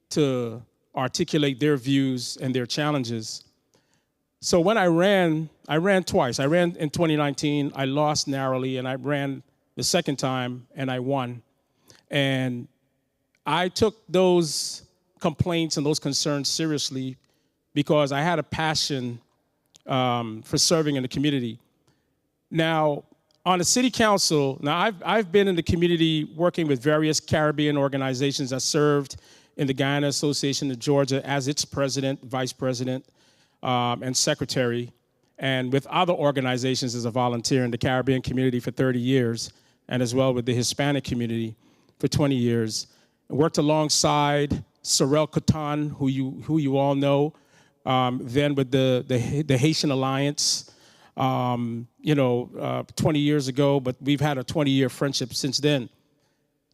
to articulate their views and their challenges. So when I ran twice. I ran in 2019, I lost narrowly, and I ran the second time, and I won. And I took those complaints and those concerns seriously because I had a passion for serving in the community. Now, on the City Council, I've been in the community working with various Caribbean organizations. I served in the Guyana Association of Georgia as its president, vice president, and secretary, and with other organizations as a volunteer in the Caribbean community for 30 years, and as well with the Hispanic community for 20 years. I worked alongside Sorrel Catan, who you all know, then with the Haitian Alliance, 20 years ago, but we've had a 20-year friendship since then.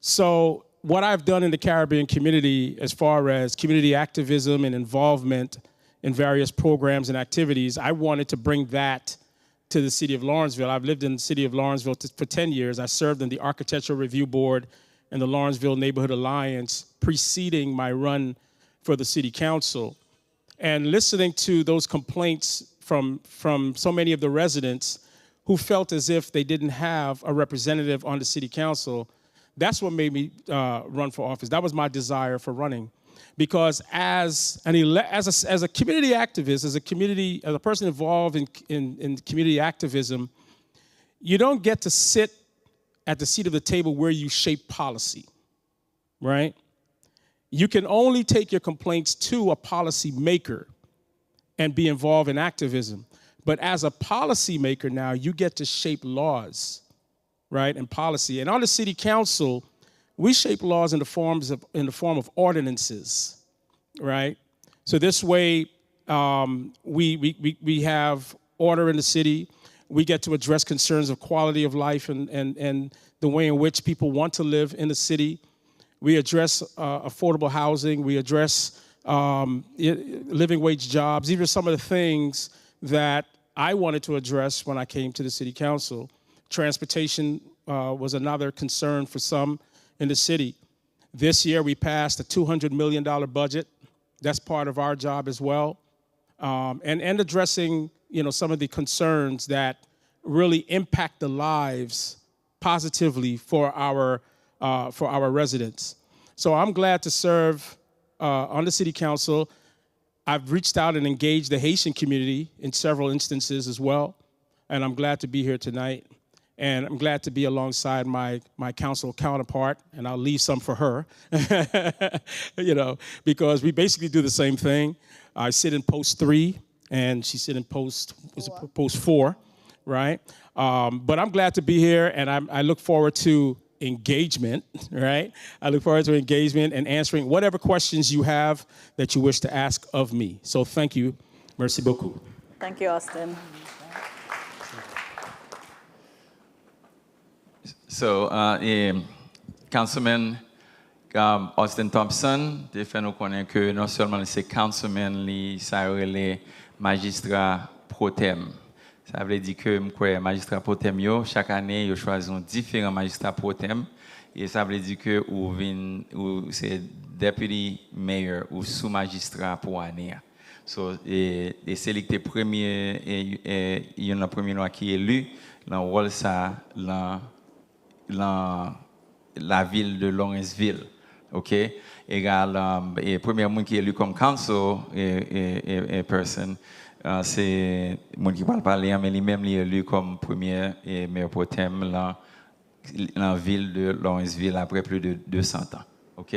So what I've done in the Caribbean community as far as community activism and involvement in various programs and activities, I wanted to bring that to the city of Lawrenceville. I've lived in the city of Lawrenceville for 10 years. I served in the Architectural Review Board and the Lawrenceville Neighborhood Alliance preceding my run for the city council. And listening to those complaints from so many of the residents who felt as if they didn't have a representative on the city council, that's what made me run for office. That was my desire for running. Because as a community activist, as a person involved in community activism, you don't get to sit at the seat of the table where you shape policy, right? You can only take your complaints to a policy maker and be involved in activism. But as a policy maker now, you get to shape laws, right, and policy. And on the city council, we shape laws in the form of ordinances, right? So this way, we have order in the city. We get to address concerns of quality of life and the way in which people want to live in the city. We address affordable housing. We address living wage jobs. These are some of the things that I wanted to address when I came to the city council. Transportation was another concern for some in the city. This year we passed a $200 million budget. That's part of our job as well. And addressing some of the concerns that really impact the lives positively for our residents. So I'm glad to serve on the city council. I've reached out and engaged the Haitian community in several instances as well. And I'm glad to be here tonight. And I'm glad to be alongside my council counterpart, and I'll leave some for her, because we basically do the same thing. I sit in post 3, and she sit in post 4, right? But I'm glad to be here, and I look forward to engagement, right? I look forward to engagement and answering whatever questions you have that you wish to ask of me. So thank you. Merci beaucoup. Thank you, Austin. So, Councilman Austin Thompson, te fait nous connaître que non seulement c'est councilman, ça les magistrats pro tem. Ça veut dire que les magistrats pro tem, chaque année, ils choisissent différents magistrats pro tem. Et ça veut dire que c'est deputy mayor ou sous-magistrat pour année. So, et c'est le premier, il y a un premier nom qui est élu dans rôle ça, la ville de Lawrenceville, ok? Égal, et premier monde qui est élu comme council et person, c'est monde qui parle parler, mais lui-même il est élu comme premier et maire pro tem dans la ville de Lawrenceville après plus de 200 ans. OK?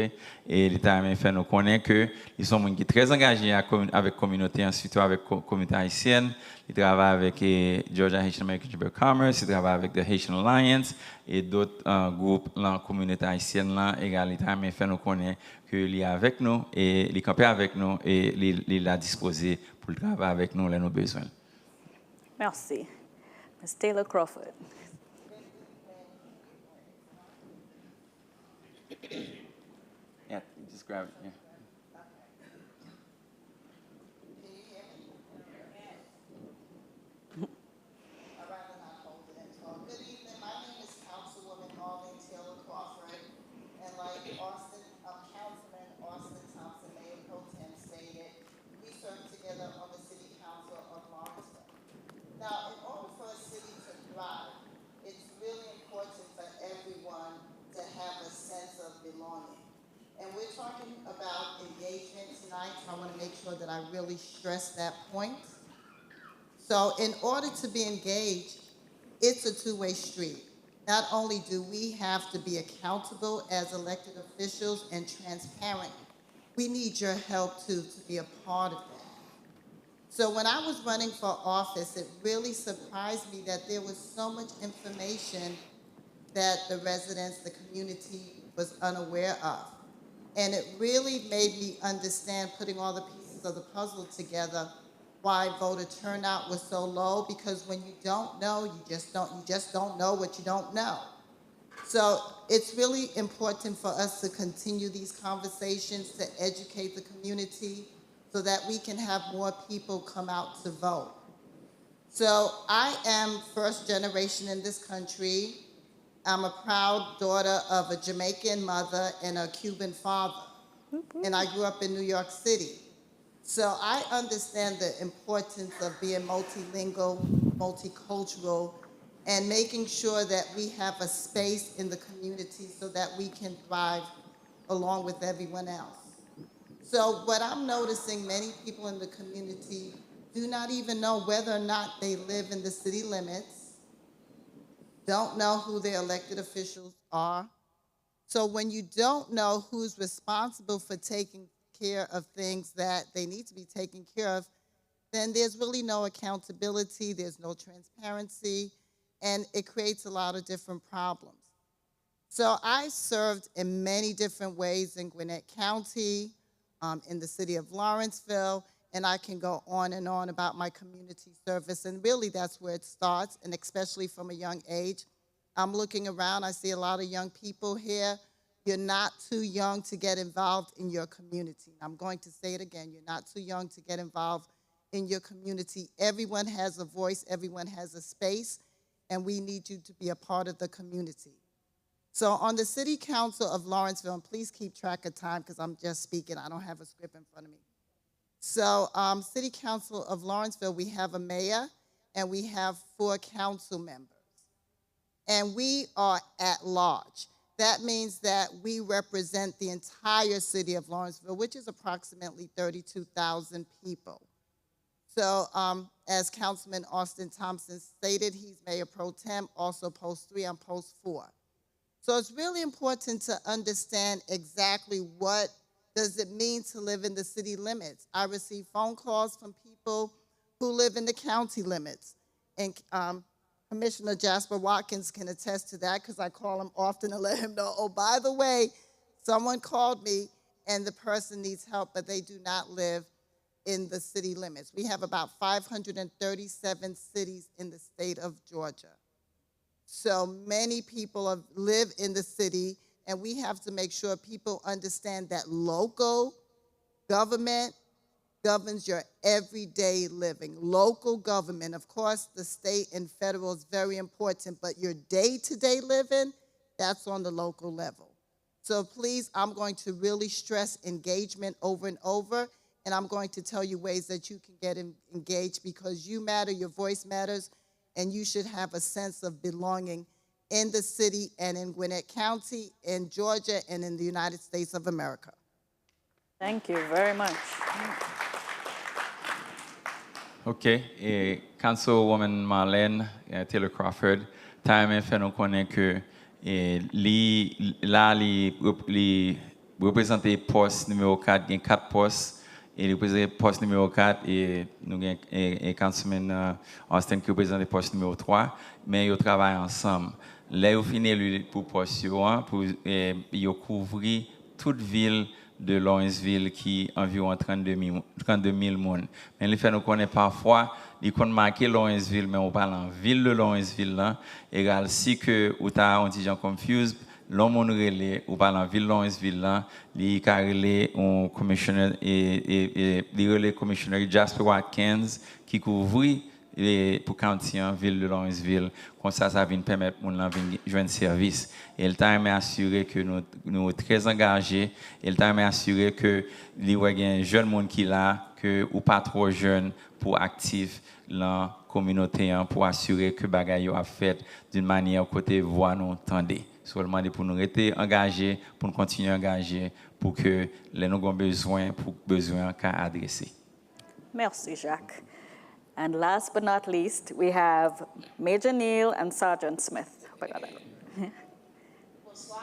Et l'État a fait nous connaître que ils sont qui très engagés avec la communauté, surtout avec la communauté haïtienne. Ils travaillent avec Georgia Haitian American Chamber of Commerce, ils travaillent avec the Haitian Alliance et d'autres groupes dans la communauté haïtienne là. L'État a fait nous connaître que il est avec nous et il campe avec nous et il a disposé pour travailler avec nous les nos besoins. Merci. Ms. Taylor Crawford. Yeah, just grab it. Yeah. Good evening. My name is Councilwoman Arlene Taylor Crawford, and like Councilman Austin Thompson, Mayor Pro Tem stated, we serve together on the City Council of Lawrenceville. Now, in order for a city to thrive, it's really important for everyone to have a sense of belonging. And we're talking about engagement tonight, so I want to make sure that I really stress that point. So in order to be engaged, it's a two-way street. Not only do we have to be accountable as elected officials and transparent, we need your help too to be a part of that. So when I was running for office, it really surprised me that there was so much information that the residents, the community was unaware of. And it really made me understand, putting all the pieces of the puzzle together, why voter turnout was so low, because when you don't know, you just don't know what you don't know. So it's really important for us to continue these conversations, to educate the community so that we can have more people come out to vote. So I am first generation in this country. I'm a proud daughter of a Jamaican mother and a Cuban father. And I grew up in New York City. So I understand the importance of being multilingual, multicultural, and making sure that we have a space in the community so that we can thrive along with everyone else. So what I'm noticing, many people in the community do not even know whether or not they live in the city limits, don't know who their elected officials are. So when you don't know who's responsible for taking care of things that they need to be taken care of, then there's really no accountability, there's no transparency, and it creates a lot of different problems. So I served in many different ways in Gwinnett County, in the city of Lawrenceville, and I can go on and on about my community service, and really that's where it starts, and especially from a young age. I'm looking around, I see a lot of young people here. You're not too young to get involved in your community. I'm going to say it again, you're not too young to get involved in your community. Everyone has a voice, everyone has a space, and we need you to be a part of the community. So on the City Council of Lawrenceville, and please keep track of time because I'm just speaking, I don't have a script in front of me. So City Council of Lawrenceville, we have a mayor and we have 4 council members. And we are at large. That means that we represent the entire city of Lawrenceville, which is approximately 32,000 people. So as Councilman Austin Thompson stated, he's Mayor Pro Tem, also post 3, I'm post 4. So it's really important to understand exactly what does it mean to live in the city limits. I receive phone calls from people who live in the county limits. And Commissioner Jasper Watkins can attest to that because I call him often to let him know, oh, by the way, someone called me and the person needs help, but they do not live in the city limits. We have about 537 cities in the state of Georgia. So many people live in the city, and we have to make sure people understand that local government governs your everyday living. Local government, of course, the state and federal is very important, but your day-to-day living, that's on the local level. So please, I'm going to really stress engagement over and over, and I'm going to tell you ways that you can get engaged because you matter, your voice matters, and you should have a sense of belonging in the city and in Gwinnett County, in Georgia, and in the United States of America. Thank you very much. OK, Councilwoman Marlene Taylor Crawford, time fait nous connaître que représenter poste numéro 4, il y a 4 postes. Et représenter poste numéro 4, et nous avons un councilman Austin qui représente le poste numéro 3, mais ils travaillent ensemble. Là, ils finissent pour poste pour couvrir toute ville de Lawrenceville qui est environ 32 000 personnes. Mais le fait nous connaît parfois, ils connaissent marqué Lawrenceville, mais on parle en ville de Lawrenceville là. Égal si que ou t'as un petit gens confused, l'homme on relais ou parle en ville de Lawrenceville là, il carrelé un commissioner et les relais commissioner Jasper Watkins qui couvre pour county en ville de Lawrenceville. Comme ça vient permettre mon gens venir joindre service. Et le temps est assuré que nous sommes très engagés. Et le temps est assuré que il y a un jeune monde qui là que ou pas trop jeune pour actif dans la communauté pour assurer que bagaille a fait d'une manière côté voix nous entendez. Seulement pour nous rester engagés, pour nous continuer engagés pour que les nous avons besoin qu'à adresser. Merci, Jacques. And last but not least, we have Major Neal and Sergeant Smith. Hope I got that right. Bonsoir.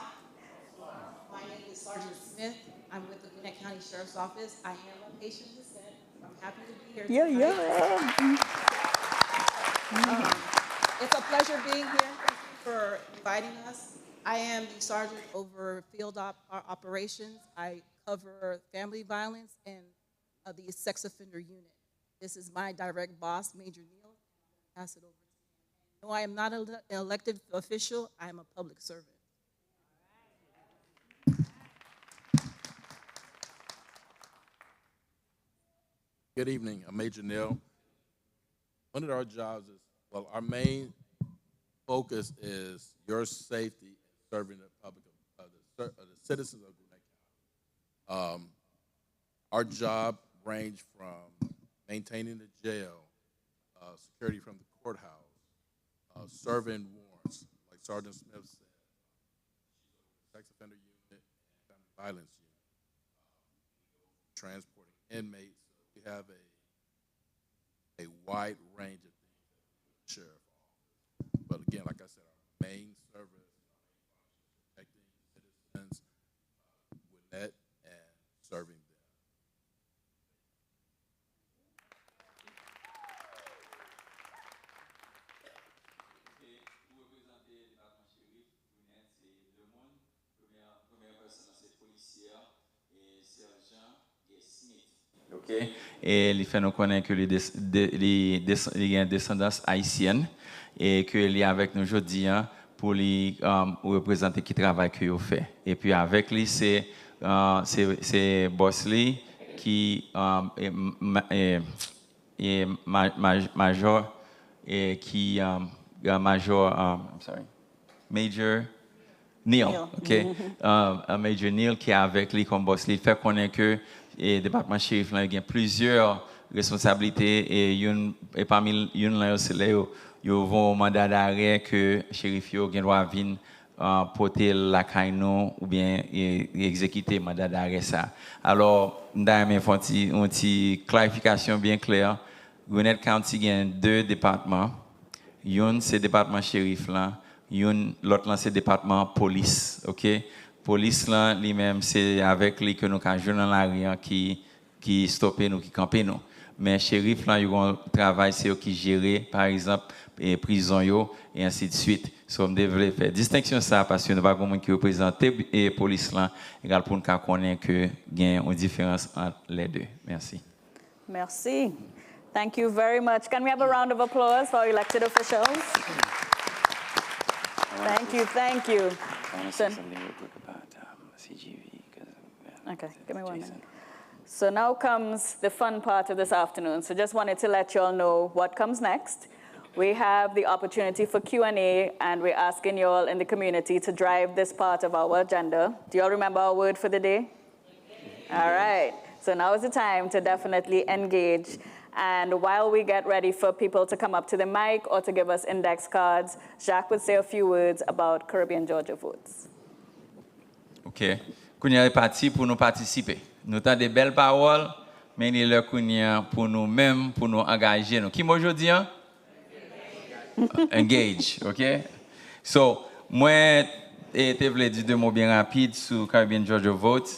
My name is Sergeant Smith. I'm with the Gwinnett County Sheriff's Office. I am of Haitian descent. I'm happy to be here tonight. It's a pleasure being here. Thank you for inviting us. I am the sergeant over field operations. I cover family violence and the sex offender unit. This is my direct boss, Major Neal. Pass it over to him. No, I am not an elected official. I am a public servant. Good evening. I'm Major Neal. One of our jobs is, well, our main focus is your safety and serving the public, the citizens of Gwinnett County. Our job range from maintaining the jail, security from the courthouse, serving warrants, like Sergeant Smith said, sex offender unit, family violence unit, transporting inmates. We have a wide range of things that the sheriff offers. But again, like I said, our main service is protecting citizens, Gwinnett, and serving them. Okay. Et il fait nous connaître que les descendance haïtienne et que il est avec nous aujourd'hui pour les représenter qui travail que il fait. Et puis avec lui c'est boss lui qui est major et qui Major Neal, okay. Major Neal qui est avec lui comme boss lui fait connaître que et département shérif là il y a plusieurs responsabilités et parmi une là c'est là yo vont mandat d'arrêt que shérif yo gen droit venir porter la caino ou bien exécuter mandat d'arrêt ça. Alors m'dame font une petite clarification bien claire. Gwinnett County a deux départements. Une c'est département shérif là, l'autre là c'est département police, OK? Police là lui-même c'est avec lui que nous quand jouer dans la rue qui stopper nous qui camper nous. Mais shérif là ils ont travail c'est eux qui gérer par exemple prison yo et ainsi de suite. So on devrait faire distinction ça parce que nous pas comment qui représenter et police là égal pour nous connaître que gain une différence entre les deux. Merci. Merci. Thank you very much. Can we have a round of applause for our elected officials? Thank you, thank you. I want to say something real quick about CGV. Okay, give me 1 minute. So now comes the fun part of this afternoon. So just wanted to let you all know what comes next. We have the opportunity for Q&A, and we're asking you all in the community to drive this part of our agenda. Do you all remember our word for the day? All right. So now is the time to definitely engage. And while we get ready for people to come up to the mic or to give us index cards, Jacques would say a few words about Caribbean Georgia votes. OK. Kounya est parti pour nous participer. Nous avons des belles paroles, mais il est là pour nous-mêmes, pour nous engager. Qui aujourd'hui? Engage, OK? So, moi, et te voulais dire deux mots bien rapides sur Caribbean Georgia Vote.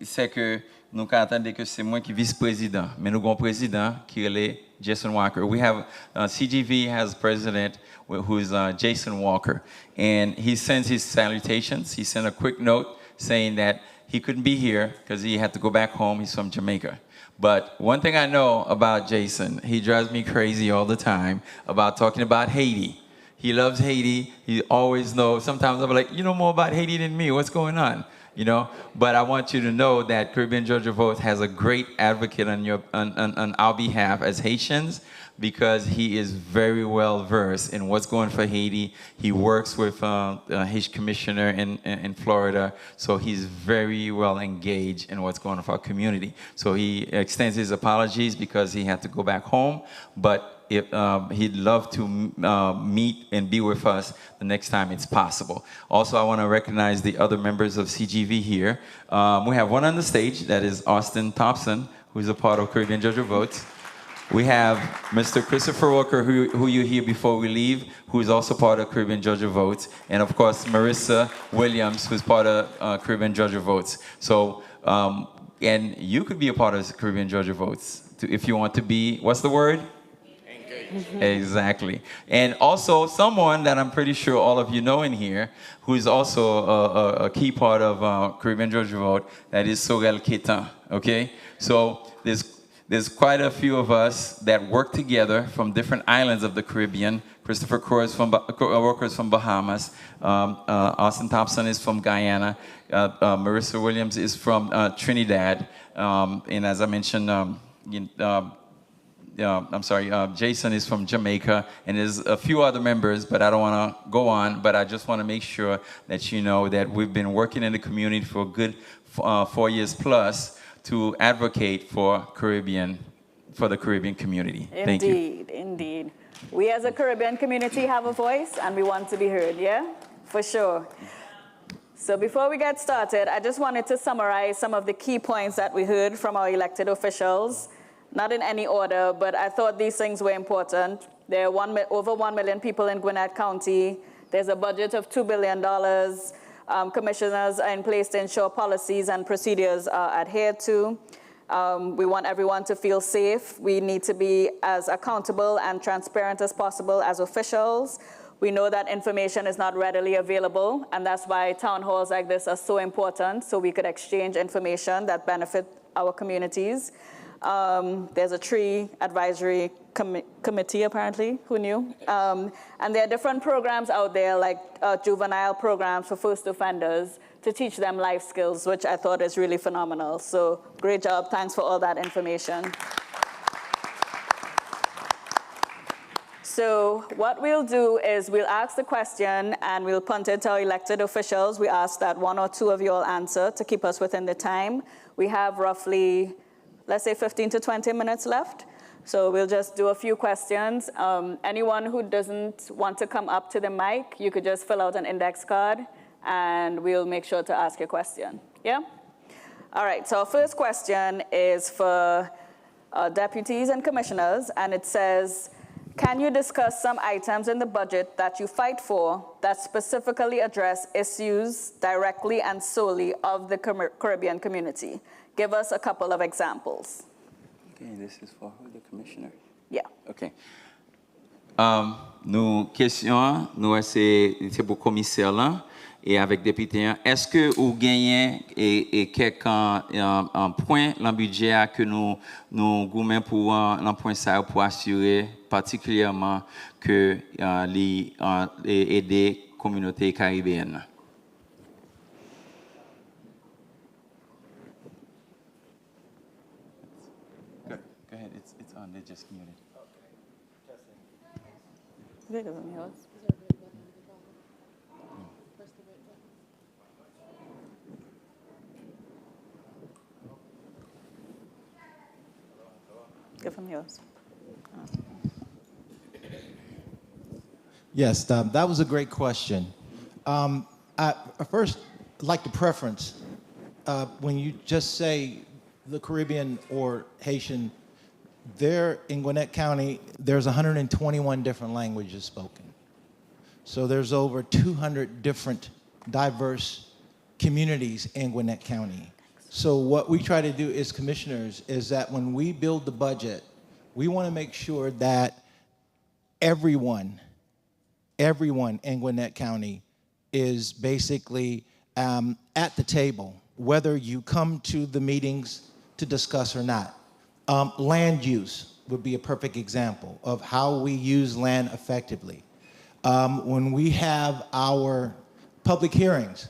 C'est que nous attendons que c'est moi qui vice-président, mais nous avons un président qui est Jason Walker. We have CGV has a president who's Jason Walker, and he sends his salutations. He sent a quick note saying that he couldn't be here because he had to go back home. He's from Jamaica. But one thing I know about Jason, he drives me crazy all the time about talking about Haiti. He loves Haiti. He always knows. Sometimes I'm like, you know more about Haiti than me. What's going on? You know, but I want you to know that Caribbean Georgia Vote has a great advocate on our behalf as Haitians, because he is very well versed in what's going for Haiti. He works with Haitian commissioner in Florida, so he's very well engaged in what's going on for our community. So he extends his apologies because he had to go back home, but he'd love to meet and be with us the next time it's possible. Also, I want to recognize the other members of CGV here. We have one on the stage, that is Austin Thompson, who's a part of Caribbean Georgia Vote. We have Mr. Christopher Walker, who you hear before we leave, who is also part of Caribbean Georgia Votes. And of course, Marissa Williams, who's part of Caribbean Georgia Votes. So, and you could be a part of Caribbean Georgia Votes if you want to be, what's the word? Exactly. And also someone that I'm pretty sure all of you know in here, who is also a key part of Caribbean Georgia Vote, that is Sorel Ketan, okay? So there's quite a few of us that work together from different islands of the Caribbean. Christopher Walker is from Bahamas. Austin Thompson is from Guyana. Marissa Williams is from Trinidad. And as I mentioned, Jason is from Jamaica, and there's a few other members, but I don't want to go on, but I just want to make sure that you know that we've been working in the community for a good 4 years plus to advocate for the Caribbean community. Thank you. Indeed. We as a Caribbean community have a voice, and we want to be heard, yeah? For sure. So before we get started, I just wanted to summarize some of the key points that we heard from our elected officials. Not in any order, but I thought these things were important. There are over 1 million people in Gwinnett County. There's a budget of $2 billion. Commissioners are in place to ensure policies and procedures are adhered to. We want everyone to feel safe. We need to be as accountable and transparent as possible as officials. We know that information is not readily available, and that's why town halls like this are so important, so we could exchange information that benefit our communities. There's a tree advisory committee, apparently, who knew? And there are different programs out there, like juvenile programs for first offenders, to teach them life skills, which I thought is really phenomenal. So great job, thanks for all that information. So what we'll do is we'll ask the question and we'll punt it to our elected officials. We ask that 1 or 2 of you all answer to keep us within the time. We have roughly, let's say 15 to 20 minutes left. So we'll just do a few questions. Anyone who doesn't want to come up to the mic, you could just fill out an index card and we'll make sure to ask your question. Yeah? All right, so our first question is for deputies and commissioners, and it says, can you discuss some items in the budget that you fight for that specifically address issues directly and solely of the Caribbean community? Give us a couple of examples. Okay, this is for the commissioner. Yeah. Okay. Nous question, nous c'est pour commissaire là et avec député. Est-ce que vous gagnez et quelques points dans le budget que nous goumens pour l'emploi ça pour assurer particulièrement que les aider communautés caribéennes? Go ahead, it's on. They just muted. Give him yours. Yes, that was a great question. I first like the preference. When you just say the Caribbean or Haitian, there in Gwinnett County, there's 121 different languages spoken. So there's over 200 different diverse communities in Gwinnett County. So what we try to do as commissioners is that when we build the budget, we want to make sure that everyone in Gwinnett County is basically at the table, whether you come to the meetings to discuss or not. Land use would be a perfect example of how we use land effectively. When we have our public hearings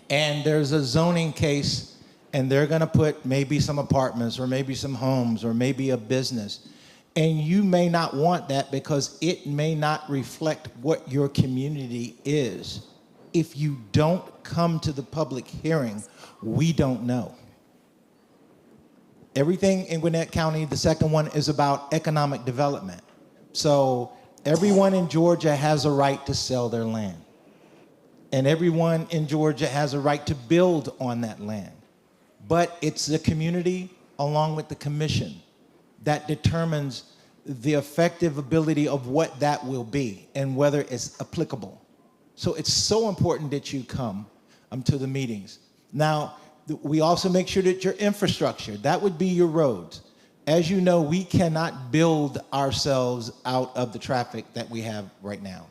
and there's a zoning case and they're gonna put maybe some apartments or maybe some homes or maybe a business, and you may not want that because it may not reflect what your community is. If you don't come to the public hearing, we don't know. Everything in Gwinnett County, the second one, is about economic development. So everyone in Georgia has a right to sell their land. And everyone in Georgia has a right to build on that land. But it's the community, along with the commission, that determines the effective ability of what that will be and whether it's applicable. So it's so important that you come to the meetings. Now, we also make sure that your infrastructure, that would be your roads. As you know, we cannot build ourselves out of the traffic that we have right now.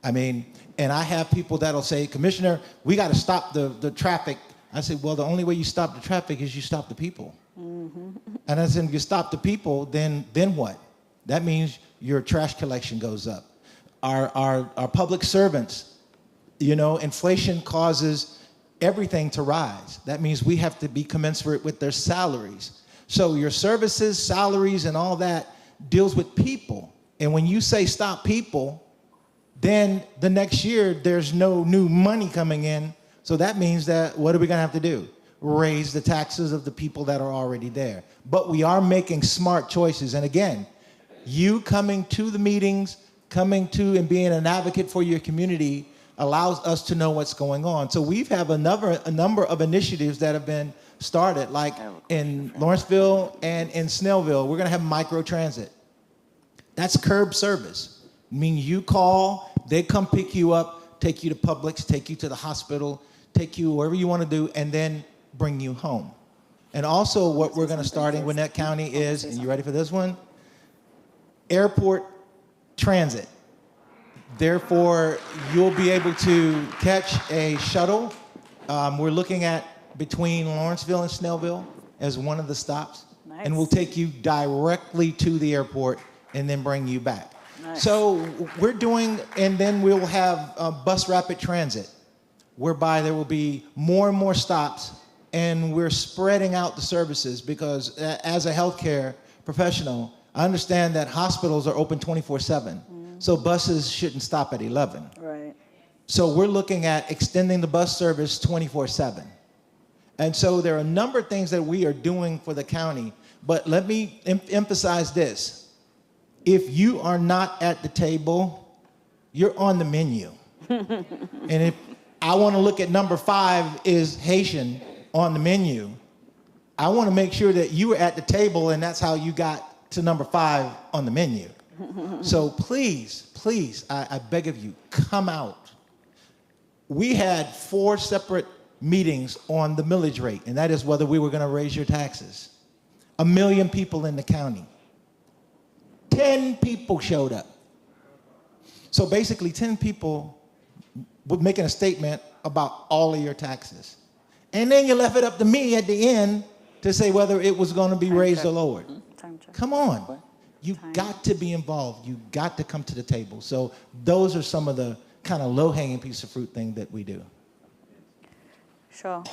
I mean, and I have people that'll say, Commissioner, we got to stop the traffic. I say, well, the only way you stop the traffic is you stop the people. Mm-hmm. And I said, if you stop the people, then what? That means your trash collection goes up. Our public servants, you know, inflation causes everything to rise. That means we have to be commensurate with their salaries. So your services, salaries, and all that deals with people. And when you say stop people, then the next year there's no new money coming in. So that means that what are we gonna have to do? Raise the taxes of the people that are already there. But we are making smart choices. And again, you coming to the meetings, coming to and being an advocate for your community allows us to know what's going on. So we've have a number of initiatives that have been started, like in Lawrenceville and in Snellville. We're gonna have microtransit. That's curb service. I mean, you call, they come pick you up, take you to Publix, take you to the hospital, take you wherever you wanna do, and then bring you home. And also what we're gonna start in Gwinnett County is, and you ready for this one? Airport transit. Therefore, you'll be able to catch a shuttle. We're looking at between Lawrenceville and Snellville as one of the stops. Nice. And we'll take you directly to the airport and then bring you back. Nice. So we're doing, and then we'll have bus rapid transit, whereby there will be more and more stops, and we're spreading out the services because as a healthcare professional, I understand that hospitals are open 24/7. So buses shouldn't stop at 11. Right. So we're looking at extending the bus service 24/7. And so there are a number of things that we are doing for the county, but let me emphasize this. If you are not at the table, you're on the menu. And if I want to look at number 5 is Haitian on the menu, I want to make sure that you are at the table and that's how you got to number 5 on the menu. So please, I beg of you, come out. We had 4 separate meetings on the millage rate, and that is whether we were going to raise your taxes. 1 million people in the county. 10 people showed up. So basically 10 people were making a statement about all of your taxes. And then you left it up to me at the end to say whether it was going to be raised or lowered. Come on. You got to be involved. You got to come to the table. So those are some of the kind of low-hanging piece of fruit thing that we do. Sure.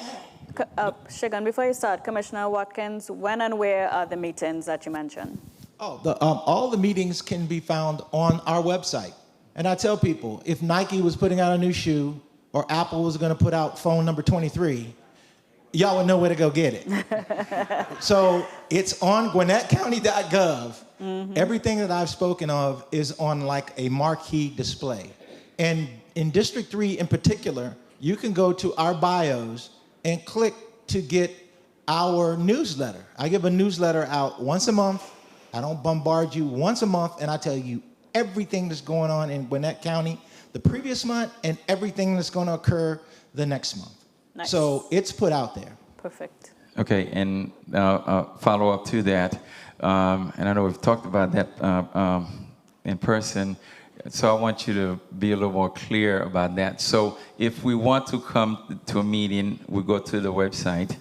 Shigan, before you start, Commissioner Watkins, when and where are the meetings that you mentioned? All the meetings can be found on our website. And I tell people, if Nike was putting out a new shoe or Apple was going to put out phone number 23, y'all would know where to go get it. So it's on GwinnettCounty.gov. Mm-hmm. Everything that I've spoken of is on like a marquee display. And in District 3 in particular, you can go to our bios and click to get our newsletter. I give a newsletter out once a month. I don't bombard you once a month, and I tell you everything that's going on in Gwinnett County the previous month and everything that's going to occur the next month. Nice. So it's put out there. Perfect. Okay, and follow up to that, and I know we've talked about that in person, so I want you to be a little more clear about that. So if we want to come to a meeting, we go to the website,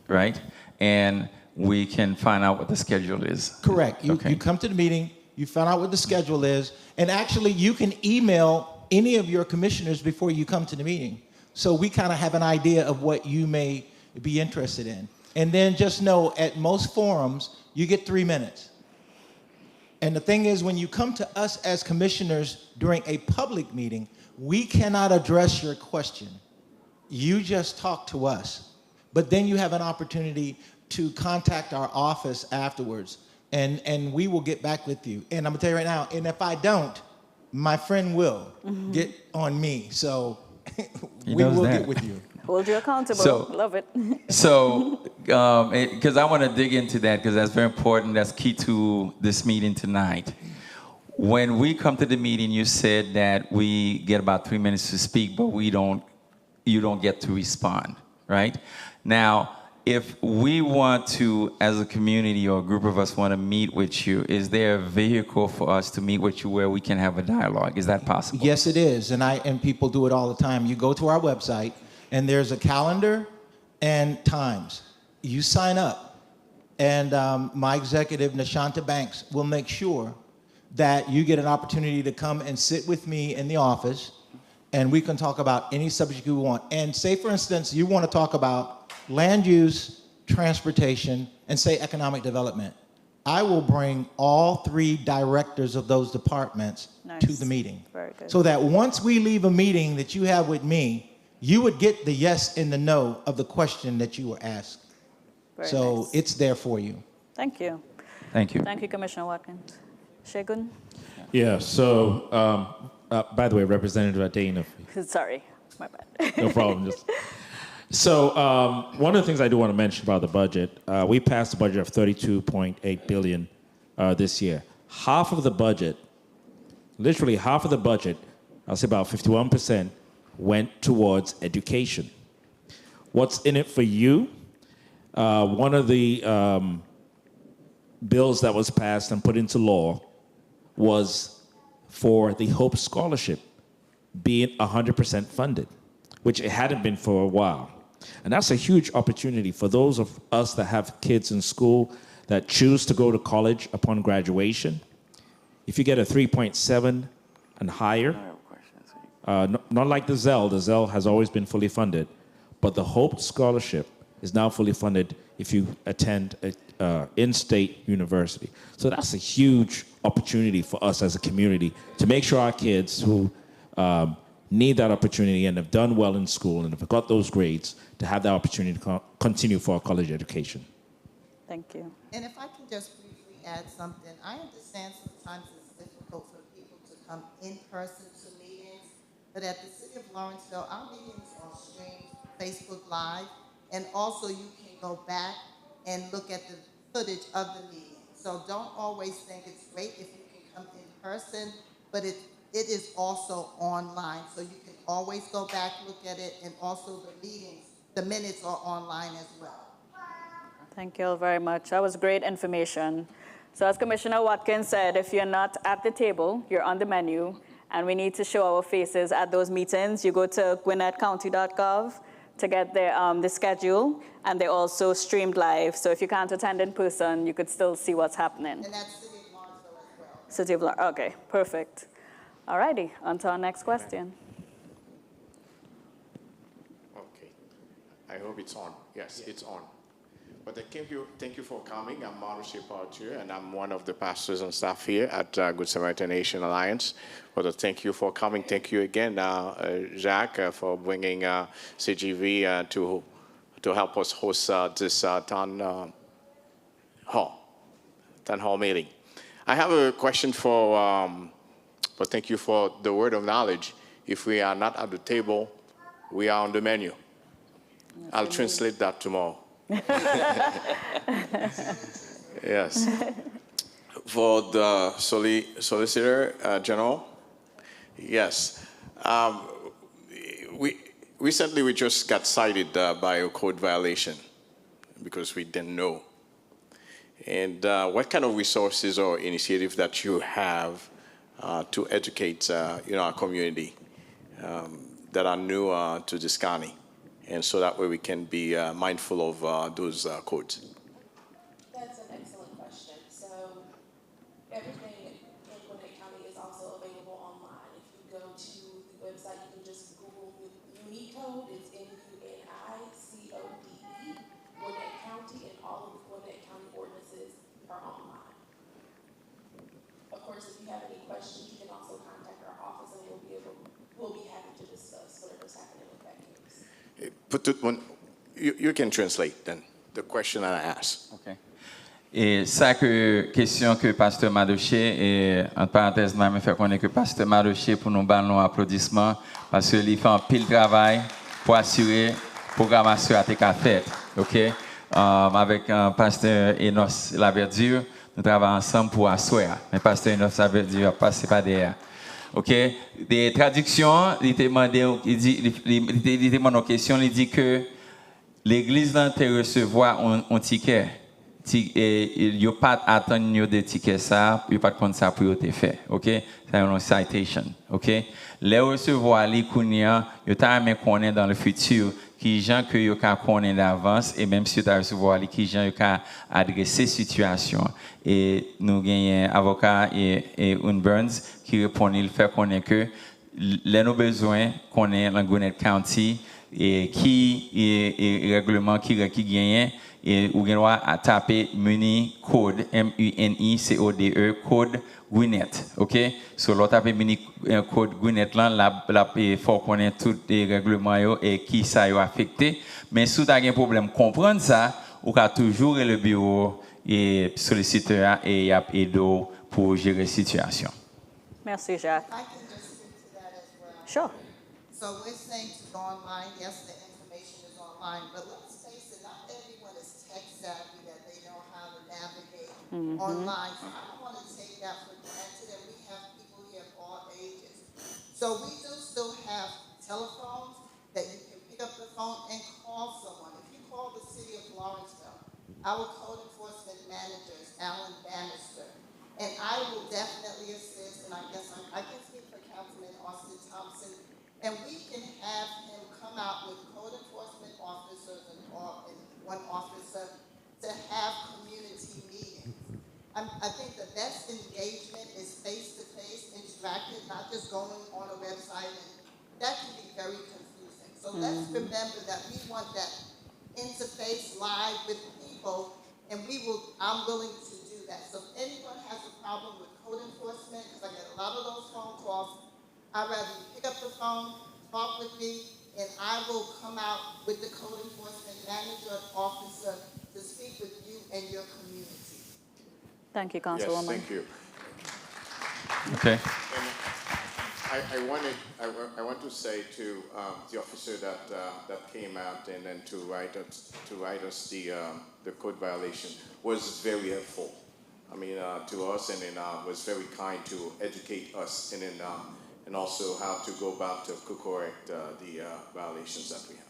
right? And we can find out what the schedule is. Correct. You come to the meeting, you find out what the schedule is, and actually you can email any of your commissioners before you come to the meeting. So we kind of have an idea of what you may be interested in. And then just know at most forums, you get 3 minutes. And the thing is, when you come to us as commissioners during a public meeting, we cannot address your question. You just talk to us. But then you have an opportunity to contact our office afterwards, and we will get back with you. And I'm gonna tell you right now, and if I don't, my friend will get on me. So we will get with you. Hold you accountable. So- Love it. So, because I want to dig into that, because that's very important. That's key to this meeting tonight. When we come to the meeting, you said that we get about 3 minutes to speak, but you don't get to respond, right? Now, if we want to, as a community or a group of us want to meet with you, is there a vehicle for us to meet with you where we can have a dialogue? Is that possible? Yes, it is. And people do it all the time. You go to our website, and there's a calendar and times. You sign up, and my executive, Nashanta Banks, will make sure that you get an opportunity to come and sit with me in the office, and we can talk about any subject you want. And say, for instance, you want to talk about land use, transportation, and say economic development. I will bring all 3 directors of those departments to the meeting. Very good. So that once we leave a meeting that you have with me, you would get the yes and the no of the question that you were asked. Very So nice. it's there for you. Thank you. Thank you. Thank you, Commissioner Watkins. Shagun? Yeah, so, by the way, Representative Adena, Sorry, my bad. no problem. So one of the things I do want to mention about the budget, we passed a budget of $32.8 billion this year. Half of the budget, literally half of the budget, I'll say about 51%, went towards education. What's in it for you? One of the bills that was passed and put into law was for the Hope Scholarship being 100% funded, which it hadn't been for a while. And that's a huge opportunity for those of us that have kids in school that choose to go to college upon graduation. If you get a 3.7 and higher, not like the Zell has always been fully funded, but the Hope Scholarship is now fully funded if you attend an in-state university. So that's a huge opportunity for us as a community to make sure our kids who need that opportunity and have done well in school and have got those grades to have that opportunity to continue for a college education. Thank you. And if I can just briefly add something, I understand sometimes it's difficult for people to come in person to meetings, but at the City of Lawrenceville, our meetings are streamed Facebook Live, and also you can go back and look at the footage of the meeting. So don't always think it's great if you can come in person, but it is also online, so you can always go back, look at it, and also the meetings, the minutes are online as well. Thank you all very much. That was great information. So as Commissioner Watkins said, if you're not at the table, you're on the menu, and we need to show our faces at those meetings. You go to GwinnettCounty.gov to get the schedule, and they're also streamed live. So if you can't attend in person, you could still see what's happening. And that's City of Lawrenceville as well. City of Lawrenceville, okay, perfect. All righty, on to our next question. Okay, I hope it's on. Yes, it's on. But thank you for coming. I'm Maurice Parture, and I'm one of the pastors and staff here at Good Samaritan Haitian Alliance. But thank you for coming. Thank you again, Jacques, for bringing CGV to help us host this town hall meeting. I have a question but thank you for the word of knowledge. If we are not at the table, we are on the menu. I'll translate that tomorrow. Yes. For the Solicitor General, yes. Recently we just got cited by a code violation because we didn't know. And what kind of resources or initiatives that you have to educate our community that are new to this county, and so that way we can be mindful of those codes? That's an excellent question. So everything in Gwinnett County is also available online. If you go to the website, you can just Google Unicode. It's MUNICODE, Gwinnett County, and all of the Gwinnett County ordinances are online. Of course, if you have any questions, you can also contact our office, and we'll be happy to discuss whatever's happening with that case. You can translate then the question that I asked. Okay. Et ça que question que pasteur Madoché et en parenthèse moi me fait connaître que pasteur Madoché pour nous battre nos applaudissements parce que il fait un pile travail pour assurer programmation à tes fait. OK? Avec pasteur Enos Laverdure, nous travaillons ensemble pour assurer. Mais pasteur Enos Laverdure a passé par derrière. OK? Des traductions, il demande une question, il dit que l'église là te recevoir un ticket. Il n'y a pas attendre des tickets ça, il n'y a pas de compte ça pour te faire. OK? C'est une citation. OK? Les recevoir les kounia, il y a même connaître dans le futur qui gens que yo ka connaître d'avance et même si tu as recevoir les qui gens yo ka adresser situation et nous gagnons avocat et Burns qui répond il fait connaître que les nos besoins connaît dans Gwinnett County et qui règlement qui gagne et ou droit à taper muni code MUNICODE code Gwinnett. OK? So l'autre taper muni code Gwinnett là la faut connaître tous les règlements yo et qui ça yo affecté, mais si tu as un problème comprendre ça, ou ka toujours le bureau et solliciteur et y a aido pour gérer la situation. Merci, Jacques. I can just speak to that as well. Sure. So we're saying to go online, yes, the information is online, but let's face it, not everyone is tech savvy that they know how to navigate online. So I don't want to take that for granted, and we have people here of all ages. So we do still have telephones that you can pick up the phone and call someone. If you call the city of Lawrenceville, our code enforcement manager is Alan Bannister, and I will definitely assist, and I guess I can speak for Councilman Austin Thompson, and we can have him come out with code enforcement officers and one officer to have community meetings. I think the best engagement is face-to-face, interactive, not just going on a website, and that can be very confusing. So let's remember that we want that interface live with people, and I'm willing to do that. So if anyone has a problem with code enforcement, because I get a lot of those phone calls, I'd rather you pick up the phone, talk with me, and I will come out with the code enforcement manager and officer to speak with you and your community. Thank you, Yes, Councilwoman. thank you. Okay. And I want to say to the officer that came out and then to write us the code violation was very helpful. I mean, to us, and then was very kind to educate us, and then and also how to go about to correct the violations that we have.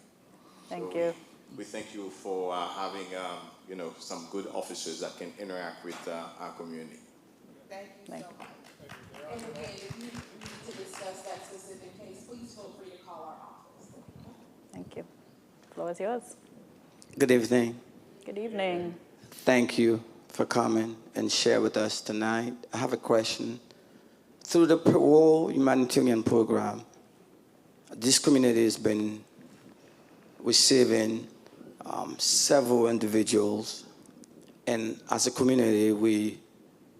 Thank So you. We thank you for having some good officers that can interact with our community. Thank you so much. And again, if you need to discuss that specific case, please feel free to call our office. Thank you. The floor is yours. Good evening. Good evening. Thank you for coming and share with us tonight. I have a question. Through the Parole Humanitarian Program, this community has been receiving several individuals, and as a community, we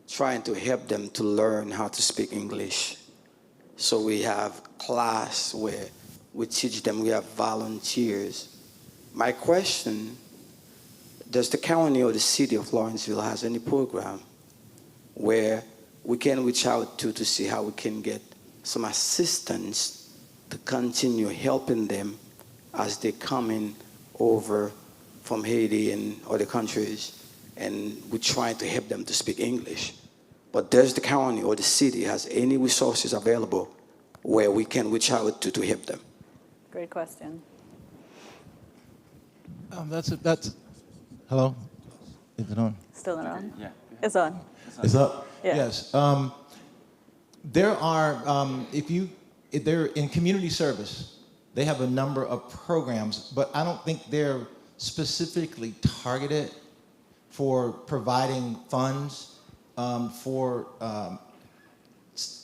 trying to help them to learn how to speak English. So we have class where we teach them, we have volunteers. My question, does the county or the city of Lawrenceville has any program where we can reach out to see how we can get some assistance to continue helping them as they coming over from Haiti and other countries, and we're trying to help them to speak English? but does the county or the city has any resources available where we can reach out to help them? Great question. That's hello? Is it on? Still not on? Yeah. It's on. It's up? Yeah. Yes. There are, if they're in community service, they have a number of programs, but I don't think they're specifically targeted for providing funds for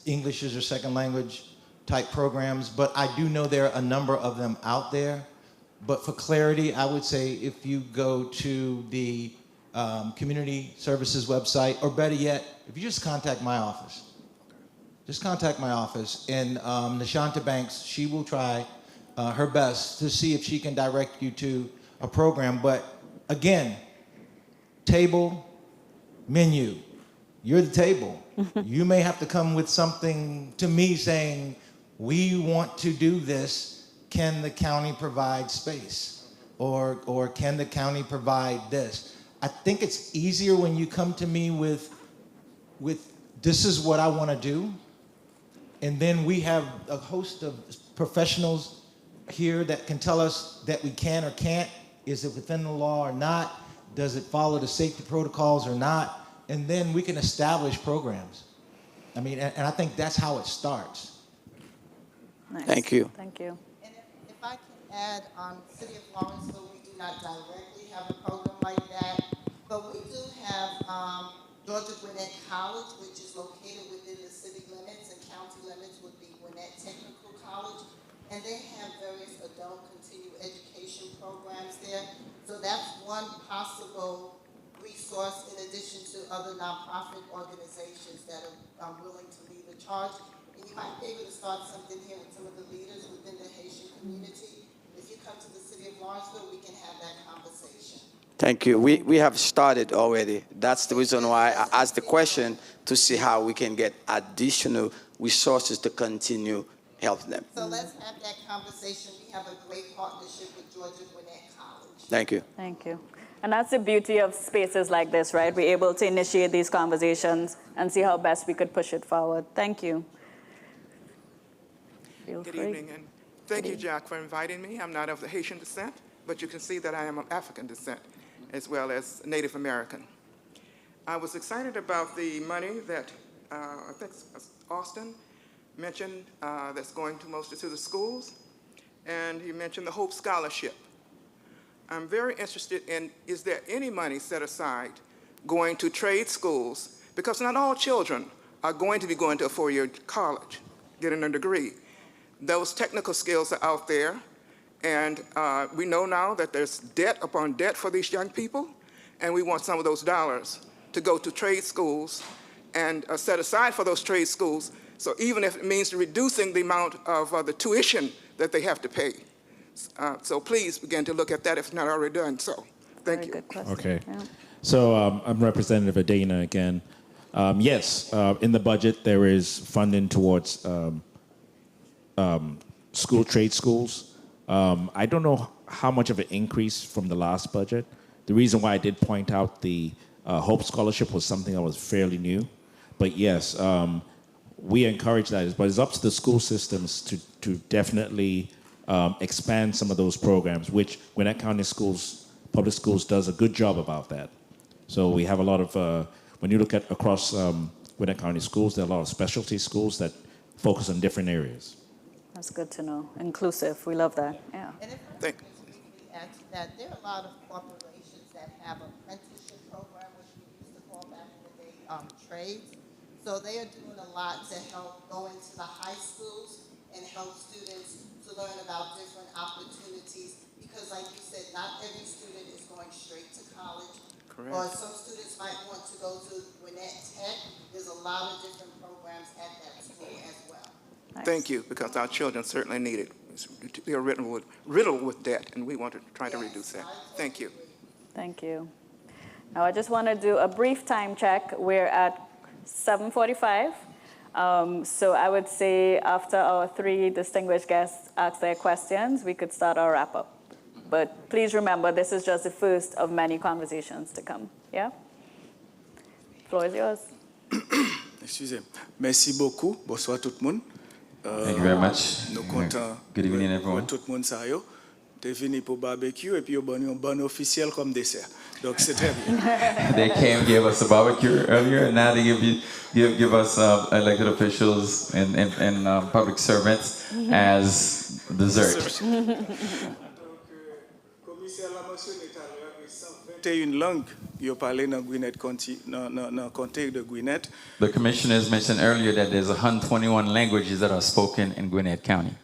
English as your second language type programs, but I do know there are a number of them out there. But for clarity, I would say if you go to the community services website, or better yet, if you just contact my office. Just contact my office, and Nashanta Banks, she will try her best to see if she can direct you to a program. But again, table, menu. You're the table. You may have to come with something to me saying, we want to do this. Can the county provide space? Or can the county provide this? I think it's easier when you come to me with this is what I want to do. And then we have a host of professionals here that can tell us that we can or can't. Is it within the law or not? Does it follow the safety protocols or not? And then we can establish programs. I mean, and I think that's how it starts. Nice. Thank you. Thank you. And if I can add, City of Lawrenceville, we do not directly have a program like that, but we do have Georgia Gwinnett College, which is located within the city limits, and county limits would be Gwinnett Technical College, and they have various adult continuing education programs there. So that's one possible resource in addition to other nonprofit organizations that are willing to lead the charge. And you might be able to start something here with some of the leaders within the Haitian community. If you come to the city of Lawrenceville, we can have that conversation. Thank you. We have started already. That's the reason why I asked the question, to see how we can get additional resources to continue helping them. So let's have that conversation. We have a great partnership with Georgia Gwinnett College. Thank you. Thank you. And that's the beauty of spaces like this, right? We're able to initiate these conversations and see how best we could push it forward. Thank you. Feel Good free. evening, and thank you, Jack, for inviting me. I'm not of the Haitian descent, but you can see that I am of African descent, as well as Native American. I was excited about the money that I think Austin mentioned that's going to mostly to the schools, and he mentioned the Hope Scholarship. I'm very interested in, is there any money set aside going to trade schools? Because not all children are going to be going to a four-year college, getting a degree. Those technical skills are out there, and we know now that there's debt upon debt for these young people, and we want some of those dollars to go to trade schools and set aside for those trade schools, so even if it means reducing the amount of the tuition that they have to pay. So please begin to look at that if it's not already done. So thank you. Good question. Okay. Yeah. So I'm Representative Adena again. Yes, in the budget there is funding towards trade schools. I don't know how much of an increase from the last budget. The reason why I did point out the Hope Scholarship was something that was fairly new. But yes, we encourage that. But it's up to the school systems to definitely expand some of those programs, which Gwinnett County Schools, public schools, does a good job about that. So we have a lot of, when you look at across Gwinnett County Schools, there are a lot of specialty schools that focus on different areas. That's good to know. Inclusive. We love that. Yeah. And if I could briefly add to that, there are a lot of corporations that have apprenticeship programs, which we used to call back in the day trades. So they are doing a lot to help go into the high schools and help students to learn about different opportunities. Because like you said, not every student is going straight to college. Correct. Or some students might want to go to Gwinnett Tech. There's a lot of different programs at that school as well. Nice. Thank you, because our children certainly need it. They are riddled with debt, and we want to try to reduce that. Thank you. Thank you. Now I just want to do a brief time check. We're at 7:45. So I would say after our three distinguished guests ask their questions, we could start our wrap-up. But please remember, this is just the first of many conversations to come. Yeah? Floor is yours. Excusez. Merci beaucoup. Bonsoir tout le monde. Thank you very much. Nous contents. Good evening, everyone. Tout le monde ça yo. T'es venu pour barbecue et puis on bon un bon officiel comme dessert. Donc c'est très bien. They came give us a barbecue earlier, and now they give us elected officials and public servants as dessert. Commissaire l'a mentionné tout à l'heure, 121 langues yo parlé dans Gwinnett County, dans comté de Gwinnett. The commissioners mentioned earlier that there's 121 languages that are spoken in Gwinnett County.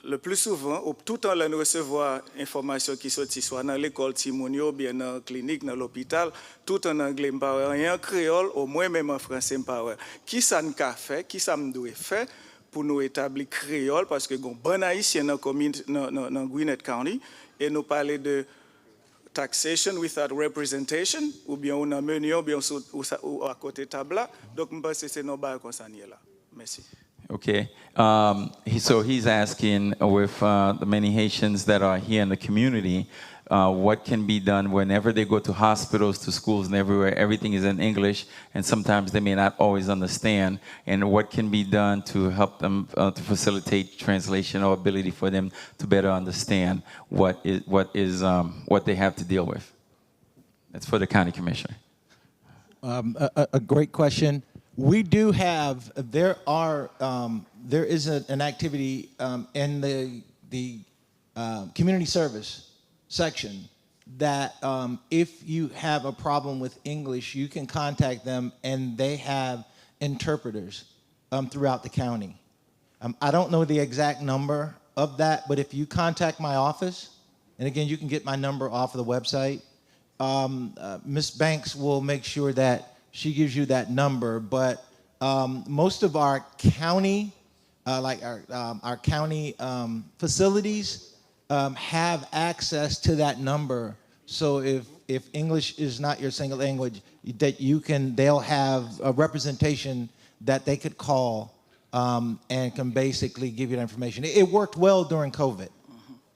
Le plus souvent, tout le temps, nous recevons informations qui sortent soit dans l'école Timonio, bien dans la clinique, dans l'hôpital, tout en anglais, en créole, au moins même en français. Qui ça nous a fait, qui ça nous doit faire pour nous établir créole, parce que nous sommes bon haïtiens dans Gwinnett County, et nous parler de taxation without representation, ou bien on a menu, ou bien ou à côté table. Donc, je pense que c'est nos barres concernées là. Merci. Okay, so he's asking with the many Haitians that are here in the community, what can be done whenever they go to hospitals, to schools, and everywhere. Everything is in English, and sometimes they may not always understand. And what can be done to help them to facilitate translation or ability for them to better understand what they have to deal with. That's for the county commissioner. A great question. We do have, there is an activity in the community service section that if you have a problem with English, you can contact them, and they have interpreters throughout the county. I don't know the exact number of that, but if you contact my office, and again, you can get my number off of the website, Ms. Banks will make sure that she gives you that number, but most of our county, like our county facilities, have access to that number. So if English is not your single language, that they'll have a representation that they could call and can basically give you that information. It worked well during COVID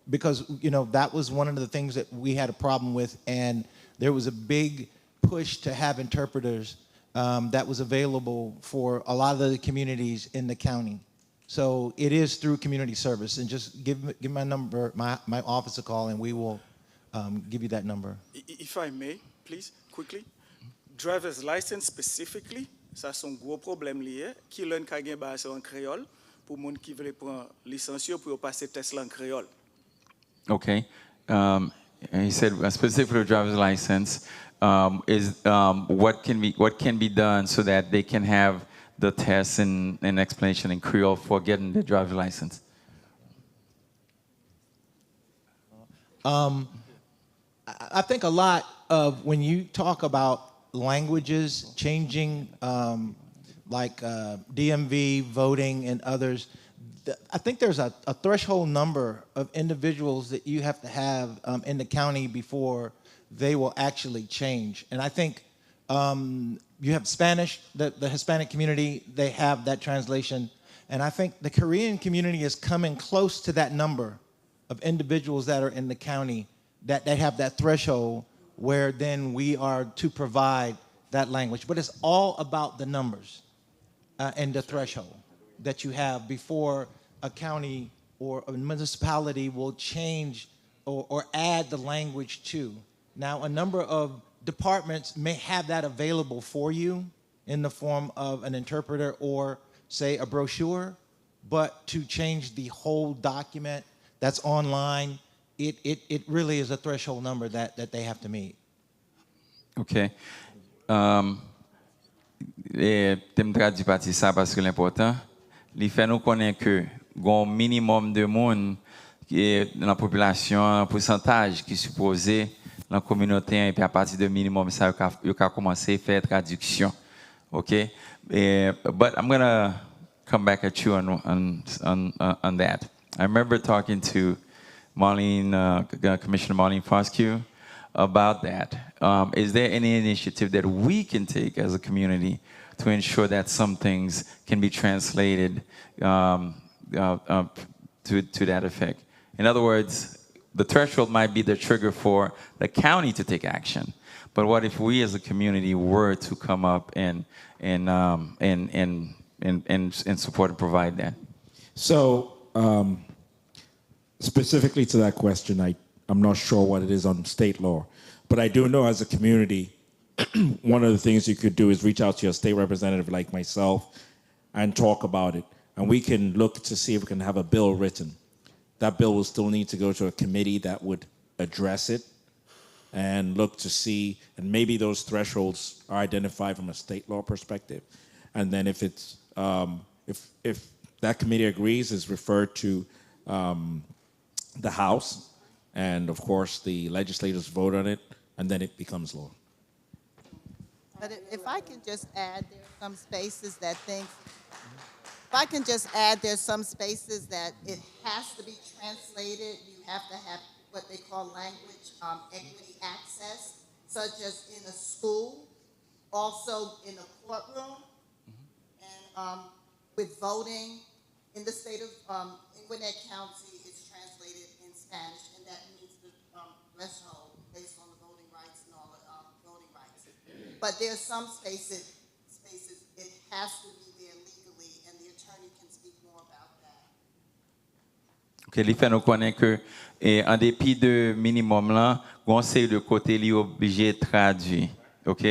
because that was one of the things that we had a problem with, and there was a big push to have interpreters that was available for a lot of the communities in the county. So it is through community service, and just give my number, my office a call, and we will give you that number. If I may, please, quickly. Driver's license specifically, ça c'est un gros problème lié. Qui l'on ka gen base en créole pour moun qui veut prendre licence pour passer test en créole. Okay. And he said specifically driver's license. What can be done so that they can have the tests and explanation in Creole for getting the driver's license? I think a lot of when you talk about languages changing, like DMV, voting, and others, I think there's a threshold number of individuals that you have to have in the county before they will actually change. And I think you have Spanish, the Hispanic community, they have that translation. And I think the Korean community is coming close to that number of individuals that are in the county that they have that threshold where then we are to provide that language. But it's all about the numbers and the threshold that you have before a county or a municipality will change or add the language to. Now, a number of departments may have that available for you in the form of an interpreter or, say, a brochure, but to change the whole document that's online, it really is a threshold number that they have to meet. Okay. Tem traduit parti ça parce que l'important, il fait nous connaître que un minimum de monde qui est dans la population, un pourcentage qui est supposé dans la communauté, et puis à partir de minimum ça il a commencé à faire traduction. Okay? But I'm going to come back at you on that. I remember talking to Marlene, Commissioner Marlene Foscue about that. Is there any initiative that we can take as a community to ensure that some things can be translated to that effect? In other words, the threshold might be the trigger for the county to take action, But what if we as a community were to come up and support and provide that? So, specifically to that question, I'm not sure what it is on state law, but I do know as a community, one of the things you could do is reach out to your state representative like myself and talk about it. And we can look to see if we can have a bill written. That bill will still need to go to a committee that would address it and look to see, and maybe those thresholds are identified from a state law perspective. And then if it's, if that committee agrees, is referred to the House, and of course the legislators vote on it, and then it becomes law. But if I can just add, there's some spaces that there's some spaces that it has to be translated. You have to have what they call language equity access, such as in a school, also in a courtroom, and with voting in the state of in Gwinnett County, it's translated in Spanish, and that means the threshold based on the voting rights and all the voting rights. But there's some spaces it has to be there legally, and the attorney can speak more about that. OK, les fait nous connaît que en dépit de minimum là, conseil de côté li obligé traduire. OK,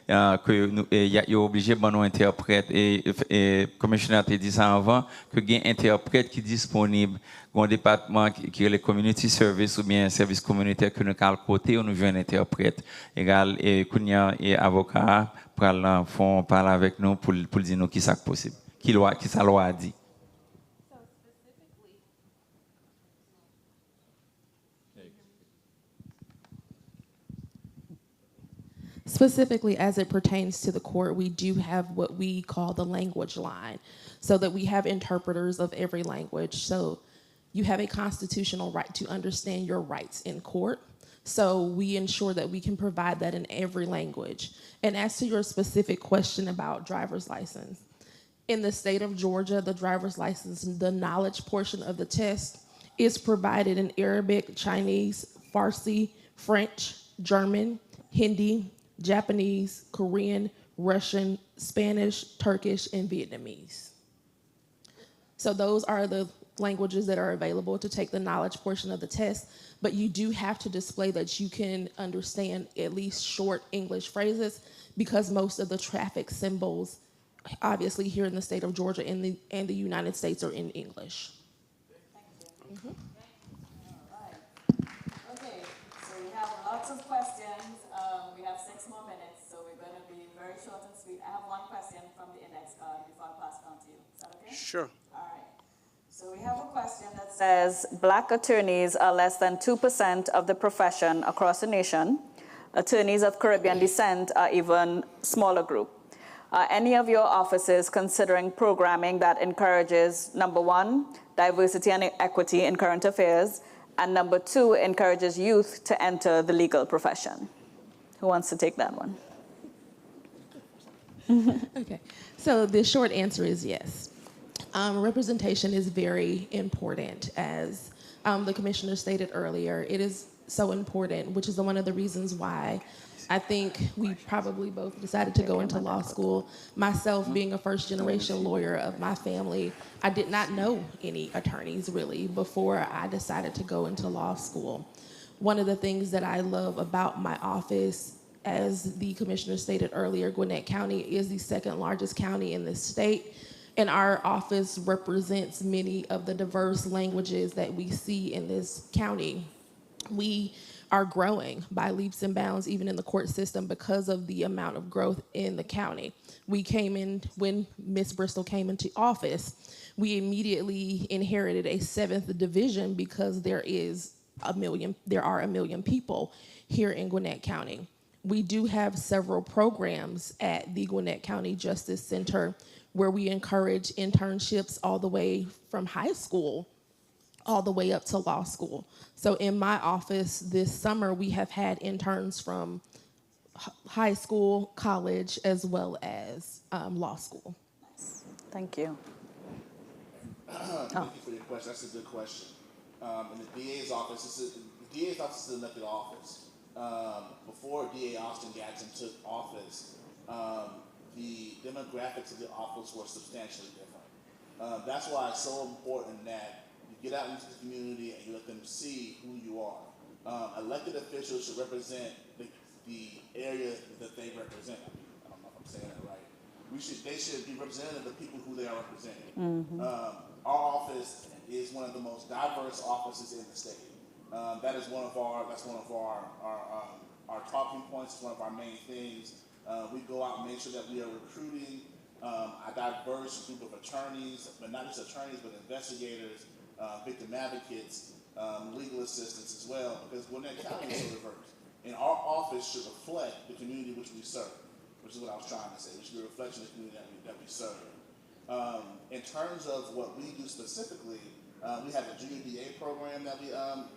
que nous y obligé de nous interprète et commissioner a dit ça avant que gain interprète qui disponible un département qui est le community service ou bien service communautaire que nous cal côté ou nous joindre interprète égal et kounya et avocat pour font parler avec nous pour dire nous qui ça possible qui ça loi a dit. Specifically, as it pertains to the court, we do have what we call the language line, so that we have interpreters of every language. So you have a constitutional right to understand your rights in court. So we ensure that we can provide that in every language. And as to your specific question about driver's license, in the state of Georgia, the driver's license, the knowledge portion of the test is provided in Arabic, Chinese, Farsi, French, German, Hindi, Japanese, Korean, Russian, Spanish, Turkish, and Vietnamese. So those are the languages that are available to take the knowledge portion of the test, but you do have to display that you can understand at least short English phrases, because most of the traffic symbols, obviously here in the state of Georgia and the United States, are in English. Thank you. Okay, so we have lots of questions. We have 6 more minutes, so we're going to be very short and sweet. I have one question from the index card before I pass it on to you. Is that okay? Sure. All right. So we have a question that says, Black attorneys are less than 2% of the profession across the nation. Attorneys of Caribbean descent are even smaller group. Are any of your offices considering programming that encourages, number 1, diversity and equity in current affairs, and number 2, encourages youth to enter the legal profession? Who wants to take that one? Okay, so the short answer is yes. Representation is very important, as the commissioner stated earlier. It is so important, which is one of the reasons why I think we probably both decided to go into law school. Myself, being a first-generation lawyer of my family, I did not know any attorneys really before I decided to go into law school. One of the things that I love about my office, as the commissioner stated earlier, Gwinnett County is the 2nd largest county in the state, and our office represents many of the diverse languages that we see in this county. We are growing by leaps and bounds, even in the court system, because of the amount of growth in the county. We came in, when Ms. Bristol came into office, we immediately inherited a 7th division because there are a million people here in Gwinnett County. We do have several programs at the Gwinnett County Justice Center where we encourage internships all the way from high school all the way up to law school. So in my office this summer, we have had interns from high school, college, as well as law school. Nice. Thank you. Thank you for your question. That's a good question. In the DA's office, the DA's office is an elected office. before DA Austin Gadsden took office, the demographics of the office were substantially different. That's why it's so important that you get out into the community and you let them see who you are. Elected officials should represent the area that they represent. I don't know if I'm saying that right. They should be representative of the people who they are representing. Our office is one of the most diverse offices in the state. That's one of our talking points. It's one of our main things. We go out and make sure that we are recruiting a diverse group of attorneys, but not just attorneys, but investigators, victim advocates, legal assistants as well, because Gwinnett County is so diverse. And our office should reflect the community which we serve, which is what I was trying to say. It should be a reflection of the community that we serve. In terms of what we do specifically, we have a junior DA program that we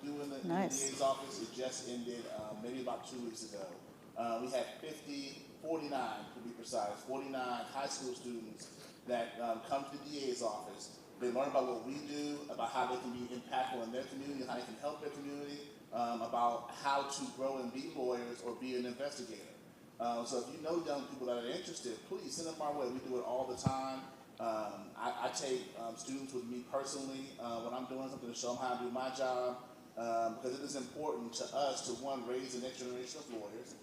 do in the DA's office. It just ended maybe about 2 weeks ago. We had 49 to be precise, 49 high school students that come to the DA's office. They learn about what we do, about how they can be impactful in their community, how they can help their community, about how to grow and be lawyers or be an investigator. So if you know young people that are interested, please send them our way. We do it all the time. I take students with me personally when I'm doing something to show them how to do my job, because it is important to us to, one, raise the next generation of lawyers.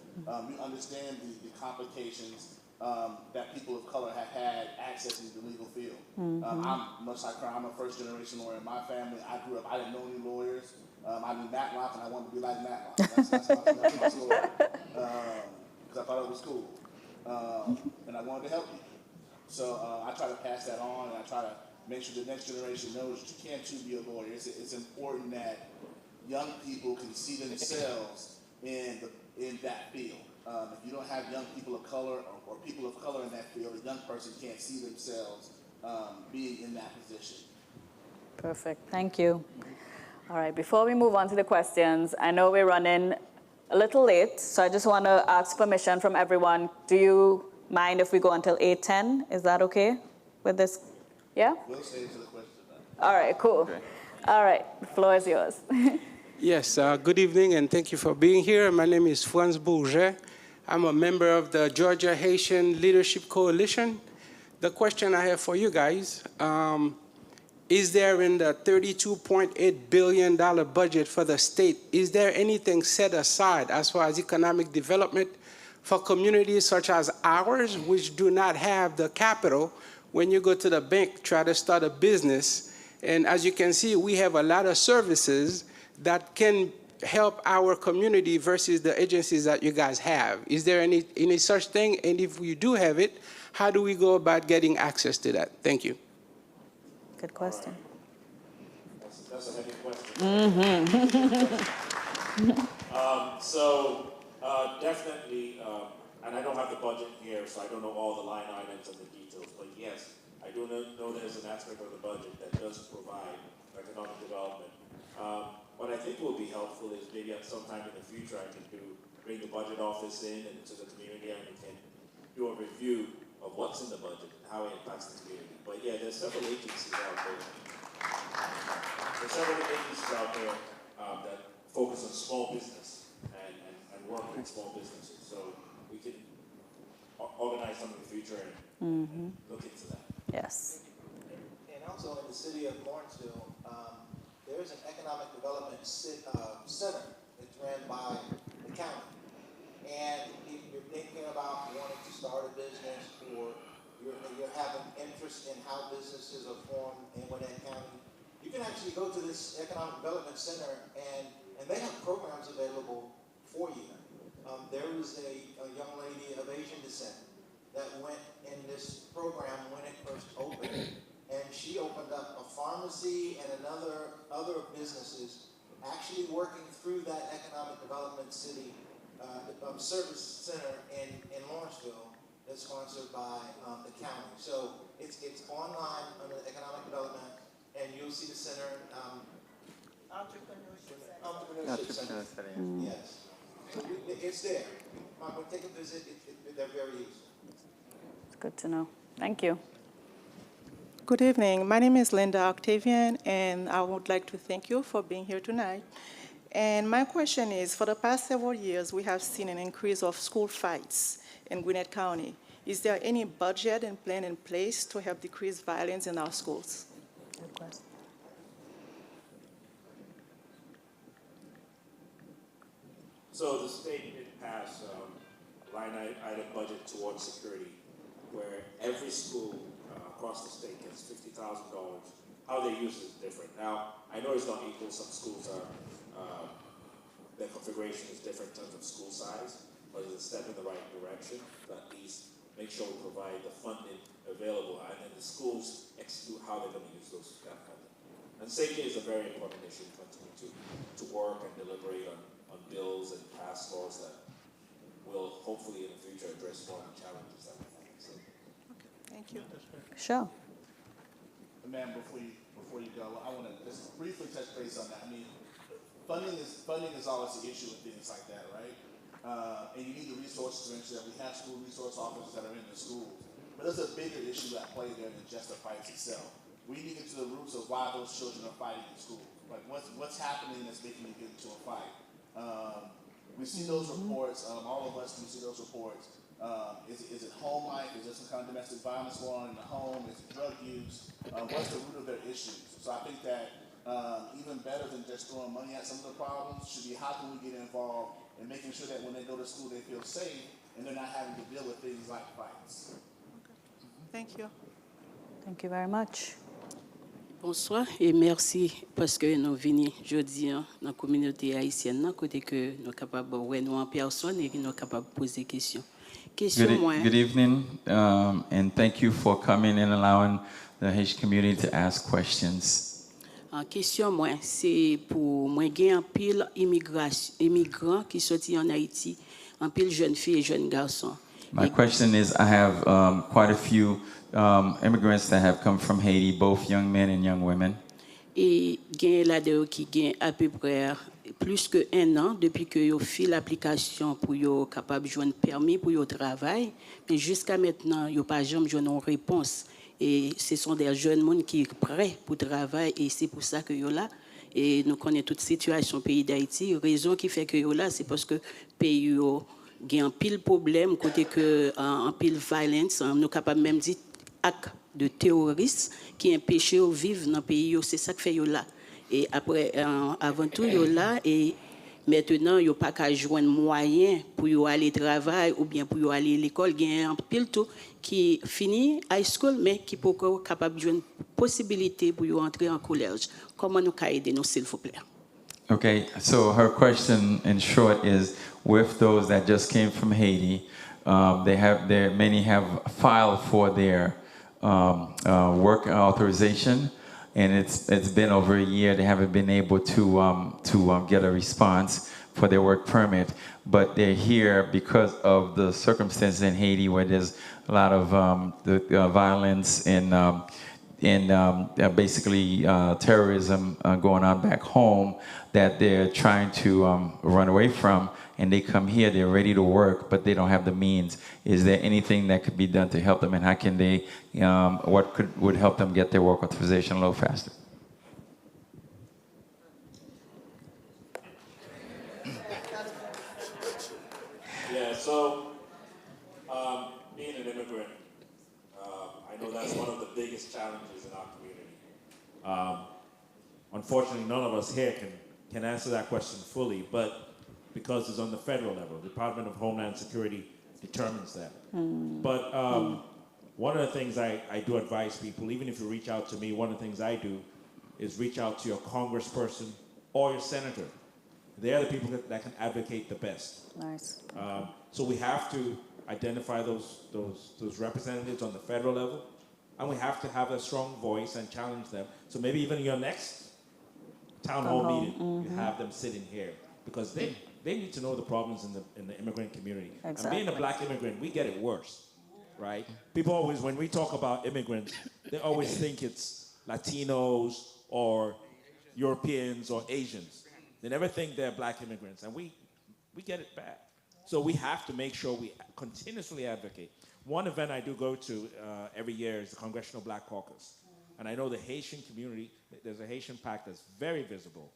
We understand the complications that people of color have had accessing the legal field. I'm much like her. I'm a first-generation lawyer in my family. I grew up, I didn't know any lawyers. I knew Matlock, and I wanted to be like Matlock. That's my story. Because I thought it was cool. And I wanted to help you. So I try to pass that on, and I try to make sure the next generation knows that you can too be a lawyer. It's important that young people can see themselves in that field. If you don't have young people of color or people of color in that field, a young person can't see themselves being in that position. Perfect. Thank you. All right. Before we move on to the questions, I know we're running a little late, so I just want to ask permission from everyone. Do you mind if we go until 8:10? Is that okay with this? Yeah? We'll stay to the question. All right, cool. Okay. All right, the floor is yours. Yes, good evening and thank you for being here. My name is Franz Bourget. I'm a member of the Gwinnett Haitian Leadership Coalition. The question I have for you guys, is there in the $32.8 billion budget for the state, is there anything set aside as far as economic development for communities such as ours, which do not have the capital when you go to the bank, try to start a business? And as you can see, we have a lot of services that can help our community versus the agencies that you guys have. Is there any such thing? And if we do have it, how do we go about getting access to that? Thank you. Good question. That's a heavy question. Definitely, and I don't have the budget here, so I don't know all the line items and the details, but yes, I do know there's an aspect of the budget that does provide economic development. What I think will be helpful is maybe at some time in the future I can bring the budget office in and to the community, and we can do a review of what's in the budget and how it impacts the community. But yeah, there's several agencies out there. That focus on small business and work with small businesses. So we can organize some in the future and look into that. Yes. And also in the city of Lawrenceville, there is an economic development center that's ran by the county. And if you're thinking about wanting to start a business, or you're having interest in how businesses are formed in Gwinnett County, you can actually go to this economic development center and they have programs available for you. There was a young lady of Asian descent that went in this program when it first opened, and she opened up a pharmacy and other businesses actually working through that economic development city service center in Lawrenceville that's sponsored by the county. So it's online under the economic development, and you'll see the center. Entrepreneurship Center. Yes. So it's there. We'll take a visit. They're very useful. It's good to know. Thank you. Good evening. My name is Linda Octavian, and I would like to thank you for being here tonight. And my question is, for the past several years, we have seen an increase of school fights in Gwinnett County. Is there any budget and plan in place to help decrease violence in our schools? Good question. So the state did pass line item budget towards security, where every school across the state gets $50,000. How they use it is different. Now, I know it's not equal. Some schools are, their configuration is different in terms of school size, but it's a step in the right direction to at least make sure we provide the funding available, and then the schools execute how they're going to use that funding. And safety is a very important issue. Continue to work and deliberate on bills and pass laws that will hopefully in the future address more of the challenges that we face. So. Thank you. Sure. Ma'am, before you go, I want to just briefly touch base on that. I mean, funding is always the issue with things like that, right? And you need the resources to ensure that we have school resource officers that are in the schools. But there's a bigger issue at play there than just the fights itself. We need to get to the roots of why those children are fighting in school. Like what's happening that's making you get into a fight. We see those reports. All of us can see those reports. Is it home life? Is there some kind of domestic violence going on in the home? Is it drug use? What's the root of their issues? So I think that even better than just throwing money at some of the problems should be how can we get involved in making sure that when they go to school they feel safe and they're not having to deal with things like fights. Thank you. Thank you very much. Bonsoir et merci parce que nous venons jeudi dans la communauté haïtienne côté que nous capables ouais nous en personne et nous capables poser questions. Good evening, and thank you for coming and allowing the Haitian community to ask questions. En question moi c'est pour moi gain en pile immigrants qui sorti en Haïti, en pile jeunes filles et jeunes garçons. My question is, I have quite a few immigrants that have come from Haiti, both young men and young women. Et gain là-dedans qui gain à peu près plus que 1 an depuis que yo fait l'application pour yo capable joindre permis pour yo travail, mais jusqu'à maintenant yo pas jamais joindre une réponse. Et ce sont des jeunes monde qui sont prêts pour travailler et c'est pour ça que yo là. Et nous connaissons toute situation au pays d'Haïti. Raison qui fait que yo là, c'est parce que pays yo gain pile problème côté que en pile violence, nous capable même dire acte de terroristes qui empêchent de vivre dans le pays. C'est ça qui fait yo là. Et après, avant tout, yo là et maintenant, yo pas qu'à joindre moyen pour yo aller travailler ou bien pour yo aller à l'école. Il y a un pile tout qui finit high school mais qui peut capable de joindre possibilité pour yo entrer en collège. Comment nous ca aider nous s'il vous plaît? Okay, so her question in short is, with those that just came from Haiti, many have filed for their work authorization, and it's been over a year. They haven't been able to get a response for their work permit, but they're here because of the circumstances in Haiti, where there's a lot of violence and basically terrorism going on back home that they're trying to run away from, and they come here, they're ready to work, but they don't have the means. Is there anything that could be done to help them, and how can they, would help them get their work authorization a little faster? Yeah, so being an immigrant, I know that's one of the biggest challenges in our community. Unfortunately, none of us here can answer that question fully, but because it's on the federal level, the Department of Homeland Security determines that. But one of the things I do advise people, even if you reach out to me, one of the things I do is reach out to your congressperson or your senator. They are the people that can advocate the best. Nice. So we have to identify those representatives on the federal level, and we have to have a strong voice and challenge them. So maybe even in your next town hall meeting, you have them sitting here, because they need to know the problems in the immigrant community. Exactly. And being a black immigrant, we get it worse, right? People always, when we talk about immigrants, they always think it's Latinos or Europeans or Asians. They never think they're black immigrants, and we get it bad. So we have to make sure we continuously advocate. One event I do go to every year is the Congressional Black Caucus. And I know the Haitian community, there's a Haitian pact that's very visible.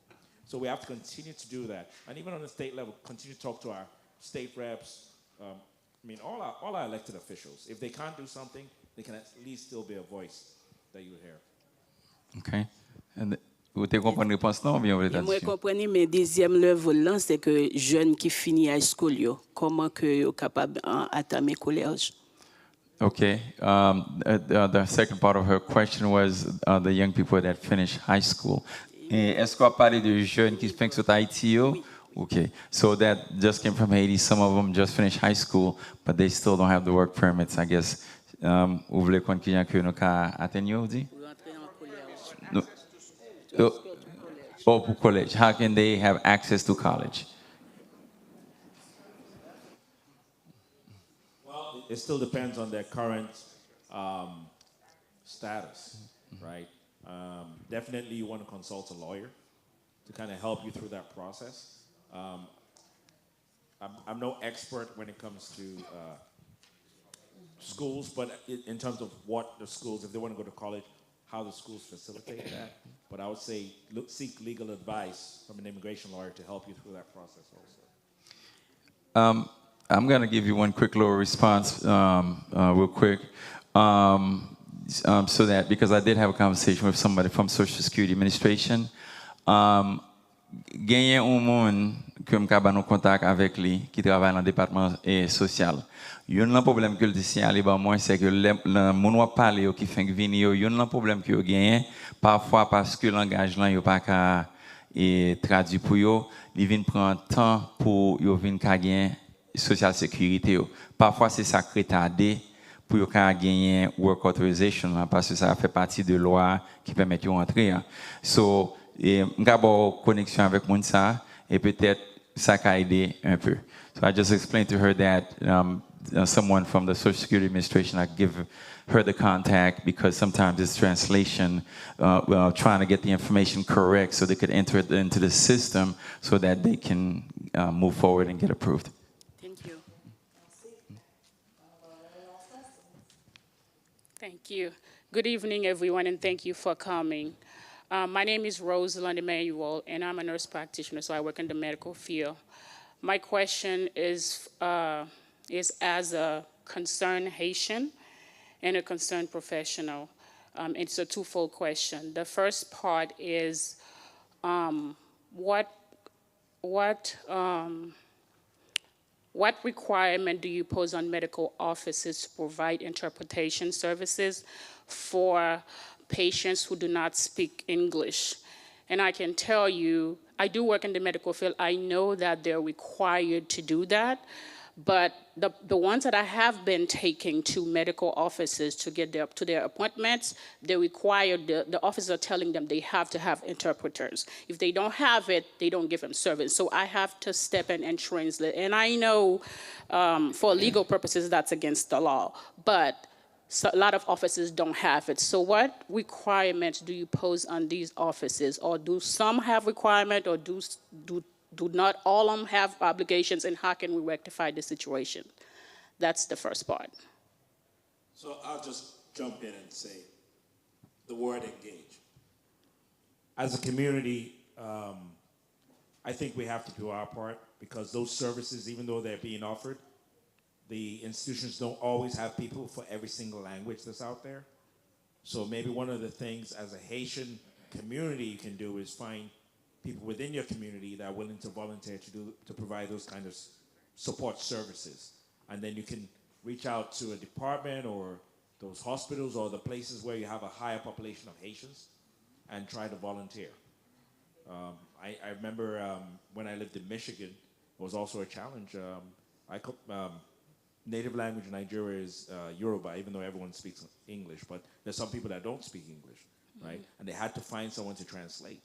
So we have to continue to do that. And even on the state level, continue to talk to our state reps, all our elected officials. If they can't do something, they can at least still be a voice that you hear. Okay. And vous te comprenez réponse non ou bien vous Moi, voulez je comprends, mais deuxième level, là, c'est que jeunes qui finissent high school, yo, comment que sont capables d'entamer collège? Okay. The second part of her question was the young people that finish high school. Est-ce qu'on a parlé de jeunes qui finissent sur Haïti? Yo? Okay. So that just came from Haiti. Some of them just finished high school, but they still don't have the work permits, I guess. Vous voulez qu'on qui que nous ka atteindre dit? Oh, pour college. How can they have access to college? Well, it still depends on their current status, right? Definitely you want to consult a lawyer to kind of help you through that process. I'm no expert when it comes to schools, but in terms of what the schools, if they want to go to college, how the schools facilitate that. But I would say seek legal advice from an immigration lawyer to help you through that process also. I'm going to give you one quick little response real quick. So that, because I did have a conversation with somebody from Social Security Administration, gagner un monde que me capable contact avec lui qui travaille dans le département social. Yon nan problème que le signalé ba moi c'est que le monde va parler qui fait venir yon nan problème que yo gagne parfois parce que langage là yo pas ka et traduit pour yo, il vient prendre temps pour yo vinn ka gagne social sécurité yo. Parfois c'est ça qui retardé pour yo ka gagner work authorization là, parce que ça fait partie de loi qui permet yo entrer. So m'ga bo connexion avec moun ça et peut-être ça ka aider un peu. So I just explained to her that someone from the Social Security Administration, I give her the contact because sometimes it's translation, trying to get the information correct so they could enter it into the system so that they can move forward and get approved. Thank you. Thank you. Good evening, everyone, and thank you for coming. My name is Rosalind Emmanuel, and I'm a nurse practitioner, so I work in the medical field. My question is as a concerned Haitian and a concerned professional. It's a twofold question. The first part is what requirement do you pose on medical offices to provide interpretation services for patients who do not speak English? And I can tell you, I do work in the medical field. I know that they're required to do that. But the ones that I have been taking to medical offices to get to their appointments, they require, the officers are telling them they have to have interpreters. If they don't have it, they don't give them service. So I have to step in and translate. And I know for legal purposes, that's against the law. But so a lot of offices don't have it. So what requirements do you pose on these offices? Or do some have requirement, or do not all of them have obligations, and how can we rectify the situation? That's the first part. So I'll just jump in and say the word engage. As a community, I think we have to do our part, because those services, even though they're being offered, the institutions don't always have people for every single language that's out there. So maybe one of the things as a Haitian community you can do is find people within your community that are willing to volunteer to provide those kind of support services. And then you can reach out to a department or those hospitals or the places where you have a higher population of Haitians and try to volunteer. I remember when I lived in Michigan, it was also a challenge. Native language in Nigeria is Yoruba, even though everyone speaks English, but there's some people that don't speak English, right? And they had to find someone to translate.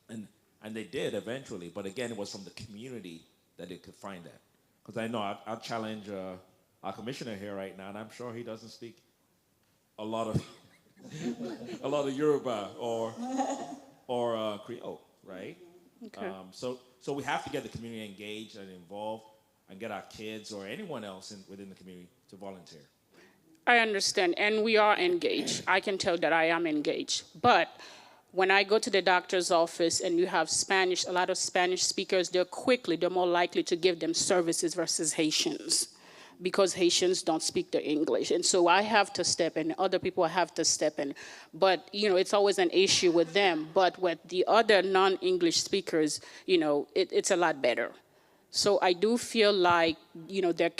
And they did eventually, but again, it was from the community that they could find that. Because I know I'll challenge our commissioner here right now, and I'm sure he doesn't speak a lot of Yoruba or Creole, right? Okay. So we have to get the community engaged and involved, and get our kids or anyone else within the community to volunteer. I understand, and we are engaged. I can tell that I am engaged. But when I go to the doctor's office and you have Spanish, a lot of Spanish speakers, they're more likely to give them services versus Haitians, because Haitians don't speak the English. And so I have to step in, other people have to step in. But, it's always an issue with them. But with the other non-English speakers, it's a lot better. So I do feel like, there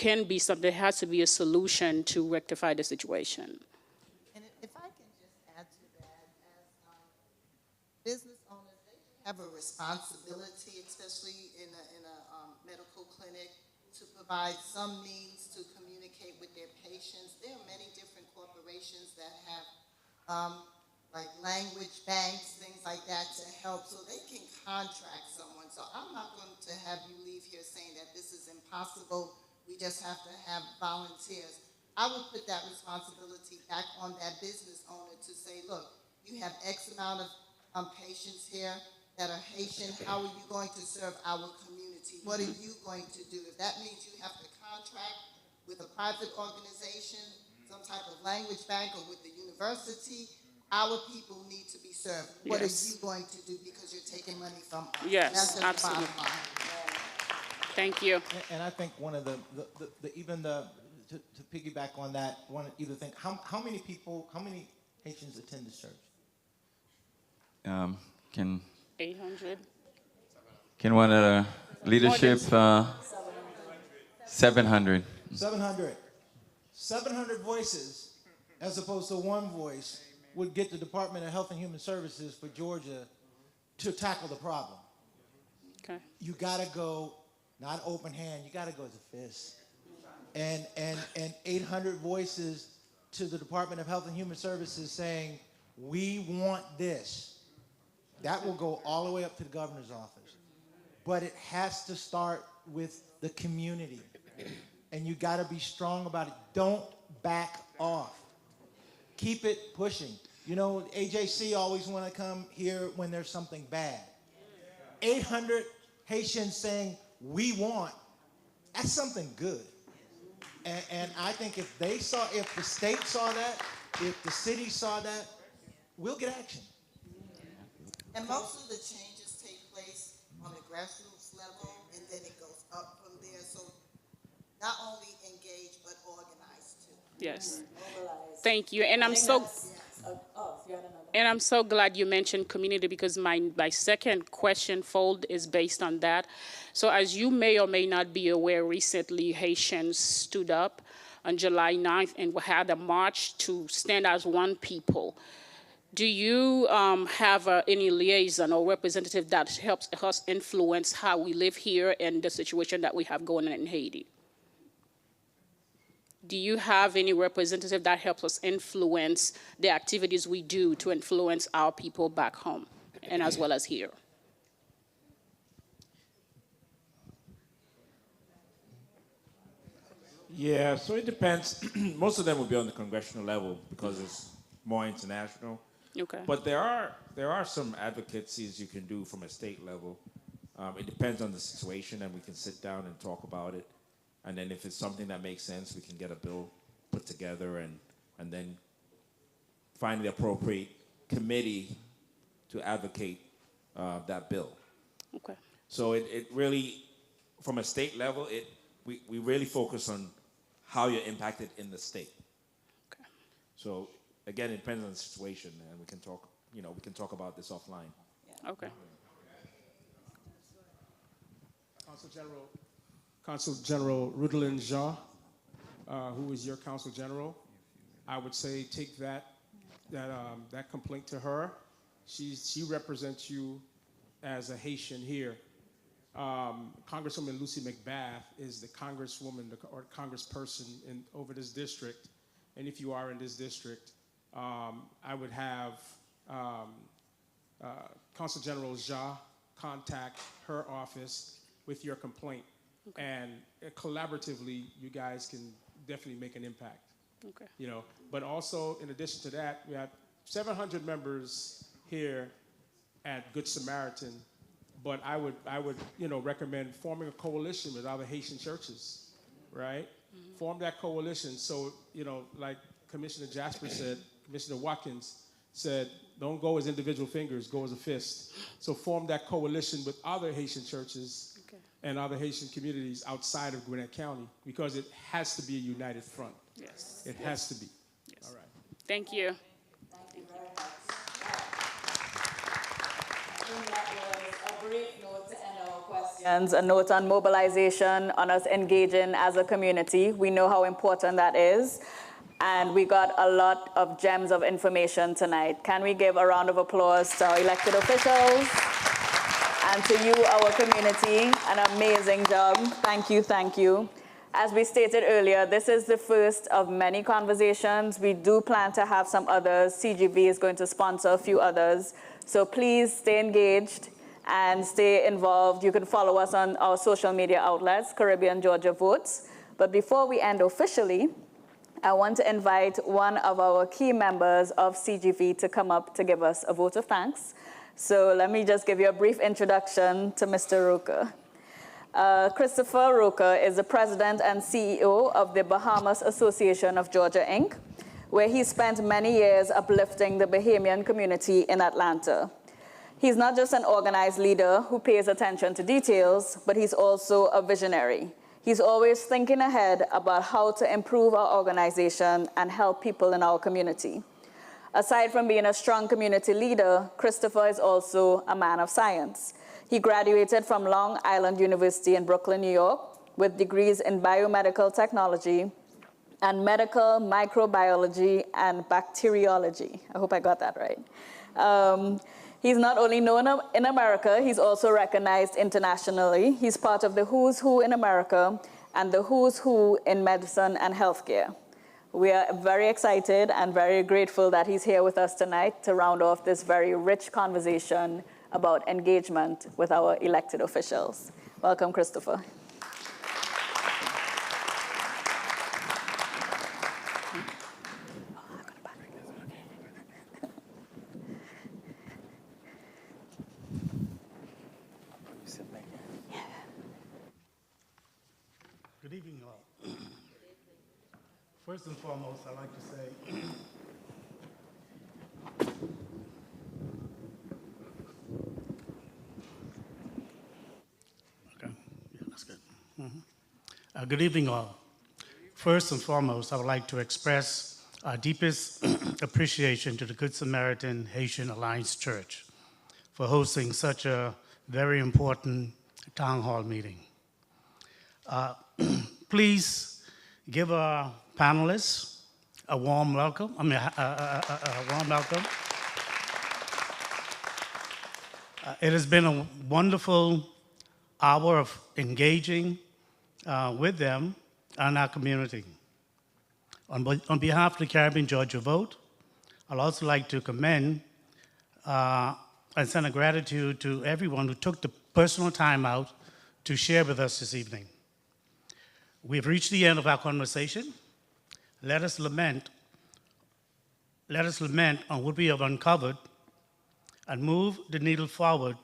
has to be a solution to rectify the situation. And if I can just add to that, as business owners, they have a responsibility, especially in a medical clinic, to provide some means to communicate with their patients. There are many different corporations that have like language banks, things like that to help, so they can contract someone. So I'm not going to have you leave here saying that this is impossible, we just have to have volunteers. I would put that responsibility back on that business owner to say, look, you have X amount of patients here that are Haitian. How are you going to serve our community? What are you going to do? If that means you have to contract with a private organization, some type of language bank, or with the university, our people need to be served. What are you going to do, because you're taking money from us? Yes, that's just absolutely. the bottom line. Thank you. And I think one of to piggyback on that, one either think how many Haitians attend this church? Can 800. Can one of the leadership 700. 700 voices, as opposed to one voice, would get the Department of Health and Human Services for Georgia to tackle the problem. Okay. You gotta go, not open hand, you gotta go as a fist. And 800 voices to the Department of Health and Human Services saying, we want this. That will go all the way up to the governor's office. But it has to start with the community. And you gotta be strong about it. Don't back off. Keep it pushing. AJC always wanna come here when there's something bad. 800 Haitians saying, we want, that's something good. And I think if the state saw that, if the city saw that, we'll get action. And most of the changes take place on the grassroots level, and then it goes up from there. So not only engage, but organize too. Yes. Thank you. And I'm so glad you mentioned community, because my second question fold is based on that. So as you may or may not be aware, recently Haitians stood up on July 9th and had a march to stand as one people. Do you have any liaison or representative that helps us influence how we live here and the situation that we have going on in Haiti? Do you have any representative that helps us influence the activities we do to influence our people back home and as well as here? Yeah, so it depends. Most of them will be on the congressional level because it's more international. Okay. But there are some advocacies you can do from a state level. It depends on the situation, and we can sit down and talk about it. And then if it's something that makes sense, we can get a bill put together and then find the appropriate committee to advocate that bill. Okay. So it really, from a state level, we really focus on how you're impacted in the state. Okay. So again, it depends on the situation, and we can talk about this offline. Yeah. Okay. Consul General Rudolin Jean, who is your Consul General, I would say take that complaint to her. She represents you as a Haitian here. Congresswoman Lucy McBath is the congresswoman or congressperson over this district. And if you are in this district, I would have Consul General Jean contact her office with your complaint. Okay. And collaboratively, you guys can definitely make an impact. Okay. But also, in addition to that, we have 700 members here at Good Samaritan. But I would recommend forming a coalition with other Haitian churches, right? Form that coalition. So, like Commissioner Jasper said, Commissioner Watkins, said, don't go as individual fingers, go as a fist. So form that coalition with other Haitian churches and other Haitian communities outside of Gwinnett County, because it has to be a united front. Yes. It has to be. Yes. All right. Thank you. A note on mobilization, on us engaging as a community. We know how important that is. And we got a lot of gems of information tonight. Can we give a round of applause to our elected officials and to you, our community? An amazing job. Thank you, thank you. As we stated earlier, this is the first of many conversations. We do plan to have some others. CGV is going to sponsor a few others. So please stay engaged and stay involved. You can follow us on our social media outlets, Caribbean Georgia Votes. But before we end officially, I want to invite one of our key members of CGV to come up to give us a vote of thanks. So let me just give you a brief introduction to Mr. Roker. Christopher Roker is the president and CEO of the Bahamas Association of Georgia, Inc., where he spent many years uplifting the Bahamian community in Atlanta. He's not just an organized leader who pays attention to details, but he's also a visionary. He's always thinking ahead about how to improve our organization and help people in our community. Aside from being a strong community leader, Christopher is also a man of science. He graduated from Long Island University in Brooklyn, New York, with degrees in biomedical technology and medical microbiology and bacteriology. I hope I got that right. He's not only known in America, he's also recognized internationally. He's part of the who's who in America and the who's who in medicine and healthcare. We are very excited and very grateful that he's here with us tonight to round off this very rich conversation about engagement with our elected officials. Welcome, Christopher. Good evening, all. First and foremost, I'd like to say good evening, all. First and foremost, I would like to express our deepest appreciation to the Good Samaritan Haitian Alliance Church for hosting such a very important town hall meeting. Please give our panelists a warm welcome. A warm welcome. It has been a wonderful hour of engaging with them and our community. On behalf of the Caribbean Georgia Vote, I'd also like to commend and send a gratitude to everyone who took the personal time out to share with us this evening. We've reached the end of our conversation. Let us lament on what we have uncovered and move the needle forward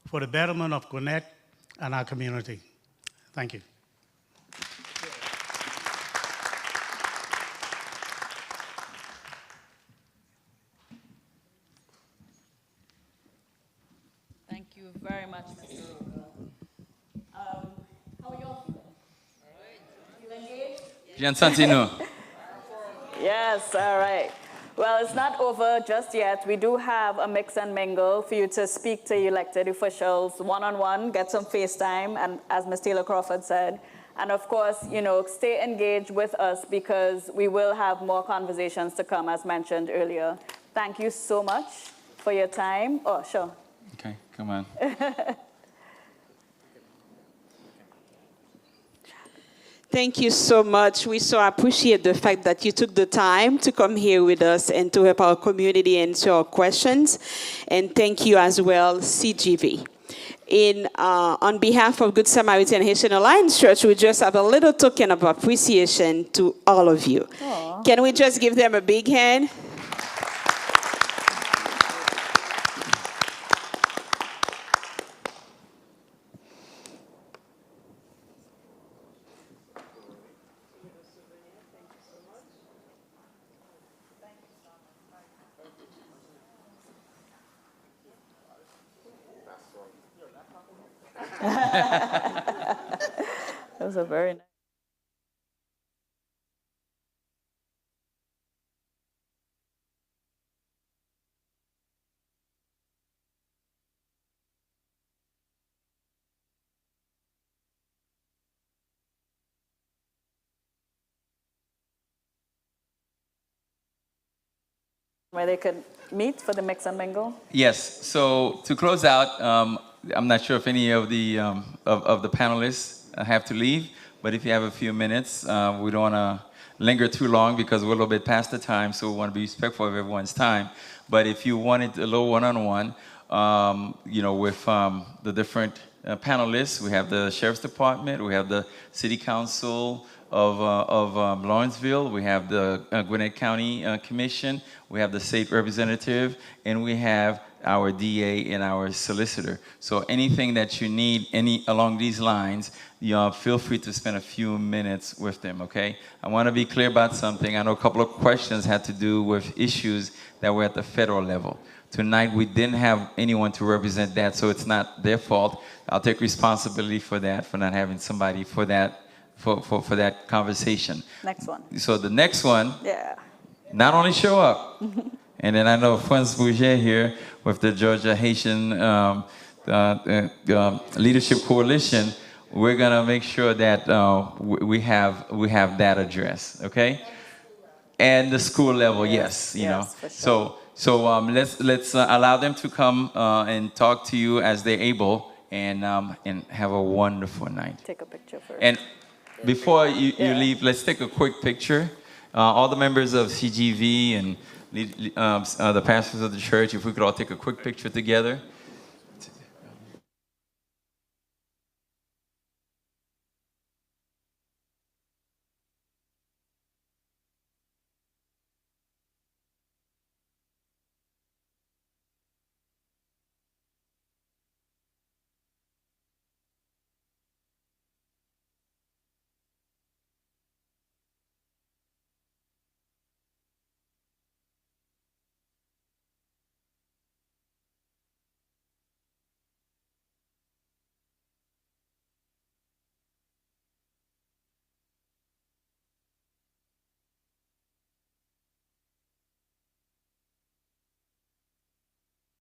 for the betterment of Gwinnett and our community. Thank you. Thank you very much, Mr. Roker. How are you all feeling? Feeling engaged? Bien Santino. Yes, all right. Well, it's not over just yet. We do have a mix and mingle for you to speak to elected officials one-on-one, get some face time, and as Ms. Taylor Crawford said. And of course, stay engaged with us because we will have more conversations to come, as mentioned earlier. Thank you so much for your time. Oh, sure. Okay, come on. Thank you so much. We so appreciate the fact that you took the time to come here with us and to help our community answer our questions. And thank you as well, CGV. On behalf of Good Samaritan Haitian Alliance Church, we just have a little token of appreciation to all of you. Aww. Can we just give them a big hand? Those are very nice. Where they could meet for the mix and mingle? Yes. So to close out, I'm not sure if any of the of the panelists have to leave, but if you have a few minutes, we don't want to linger too long because we're a little bit past the time, so we want to be respectful of everyone's time. But if you wanted a little one-on-one, you know, with the different panelists, we have the Sheriff's Department, we have the City Council of Lawrenceville, we have the Gwinnett County Commission, we have the state representative, and we have our DA and our solicitor. So anything that you need along these lines, feel free to spend a few minutes with them, okay? I want to be clear about something. I know a couple of questions had to do with issues that were at the federal level. Tonight, we didn't have anyone to represent that, so it's not their fault. I'll take responsibility for that, for not having somebody for that, for that conversation. Next one. So the next one, Yeah. not only show up, and then I know Franz Bouget here with the Georgia Haitian Leadership Coalition, we're gonna make sure that we have that address, okay? And the school level, yes, you know. For sure. So let's allow them to come and talk to you as they're able, and have a wonderful night. Take a picture first. And before you leave, let's take a quick picture. All the members of CGV and the pastors of the church, if we could all take a quick picture together.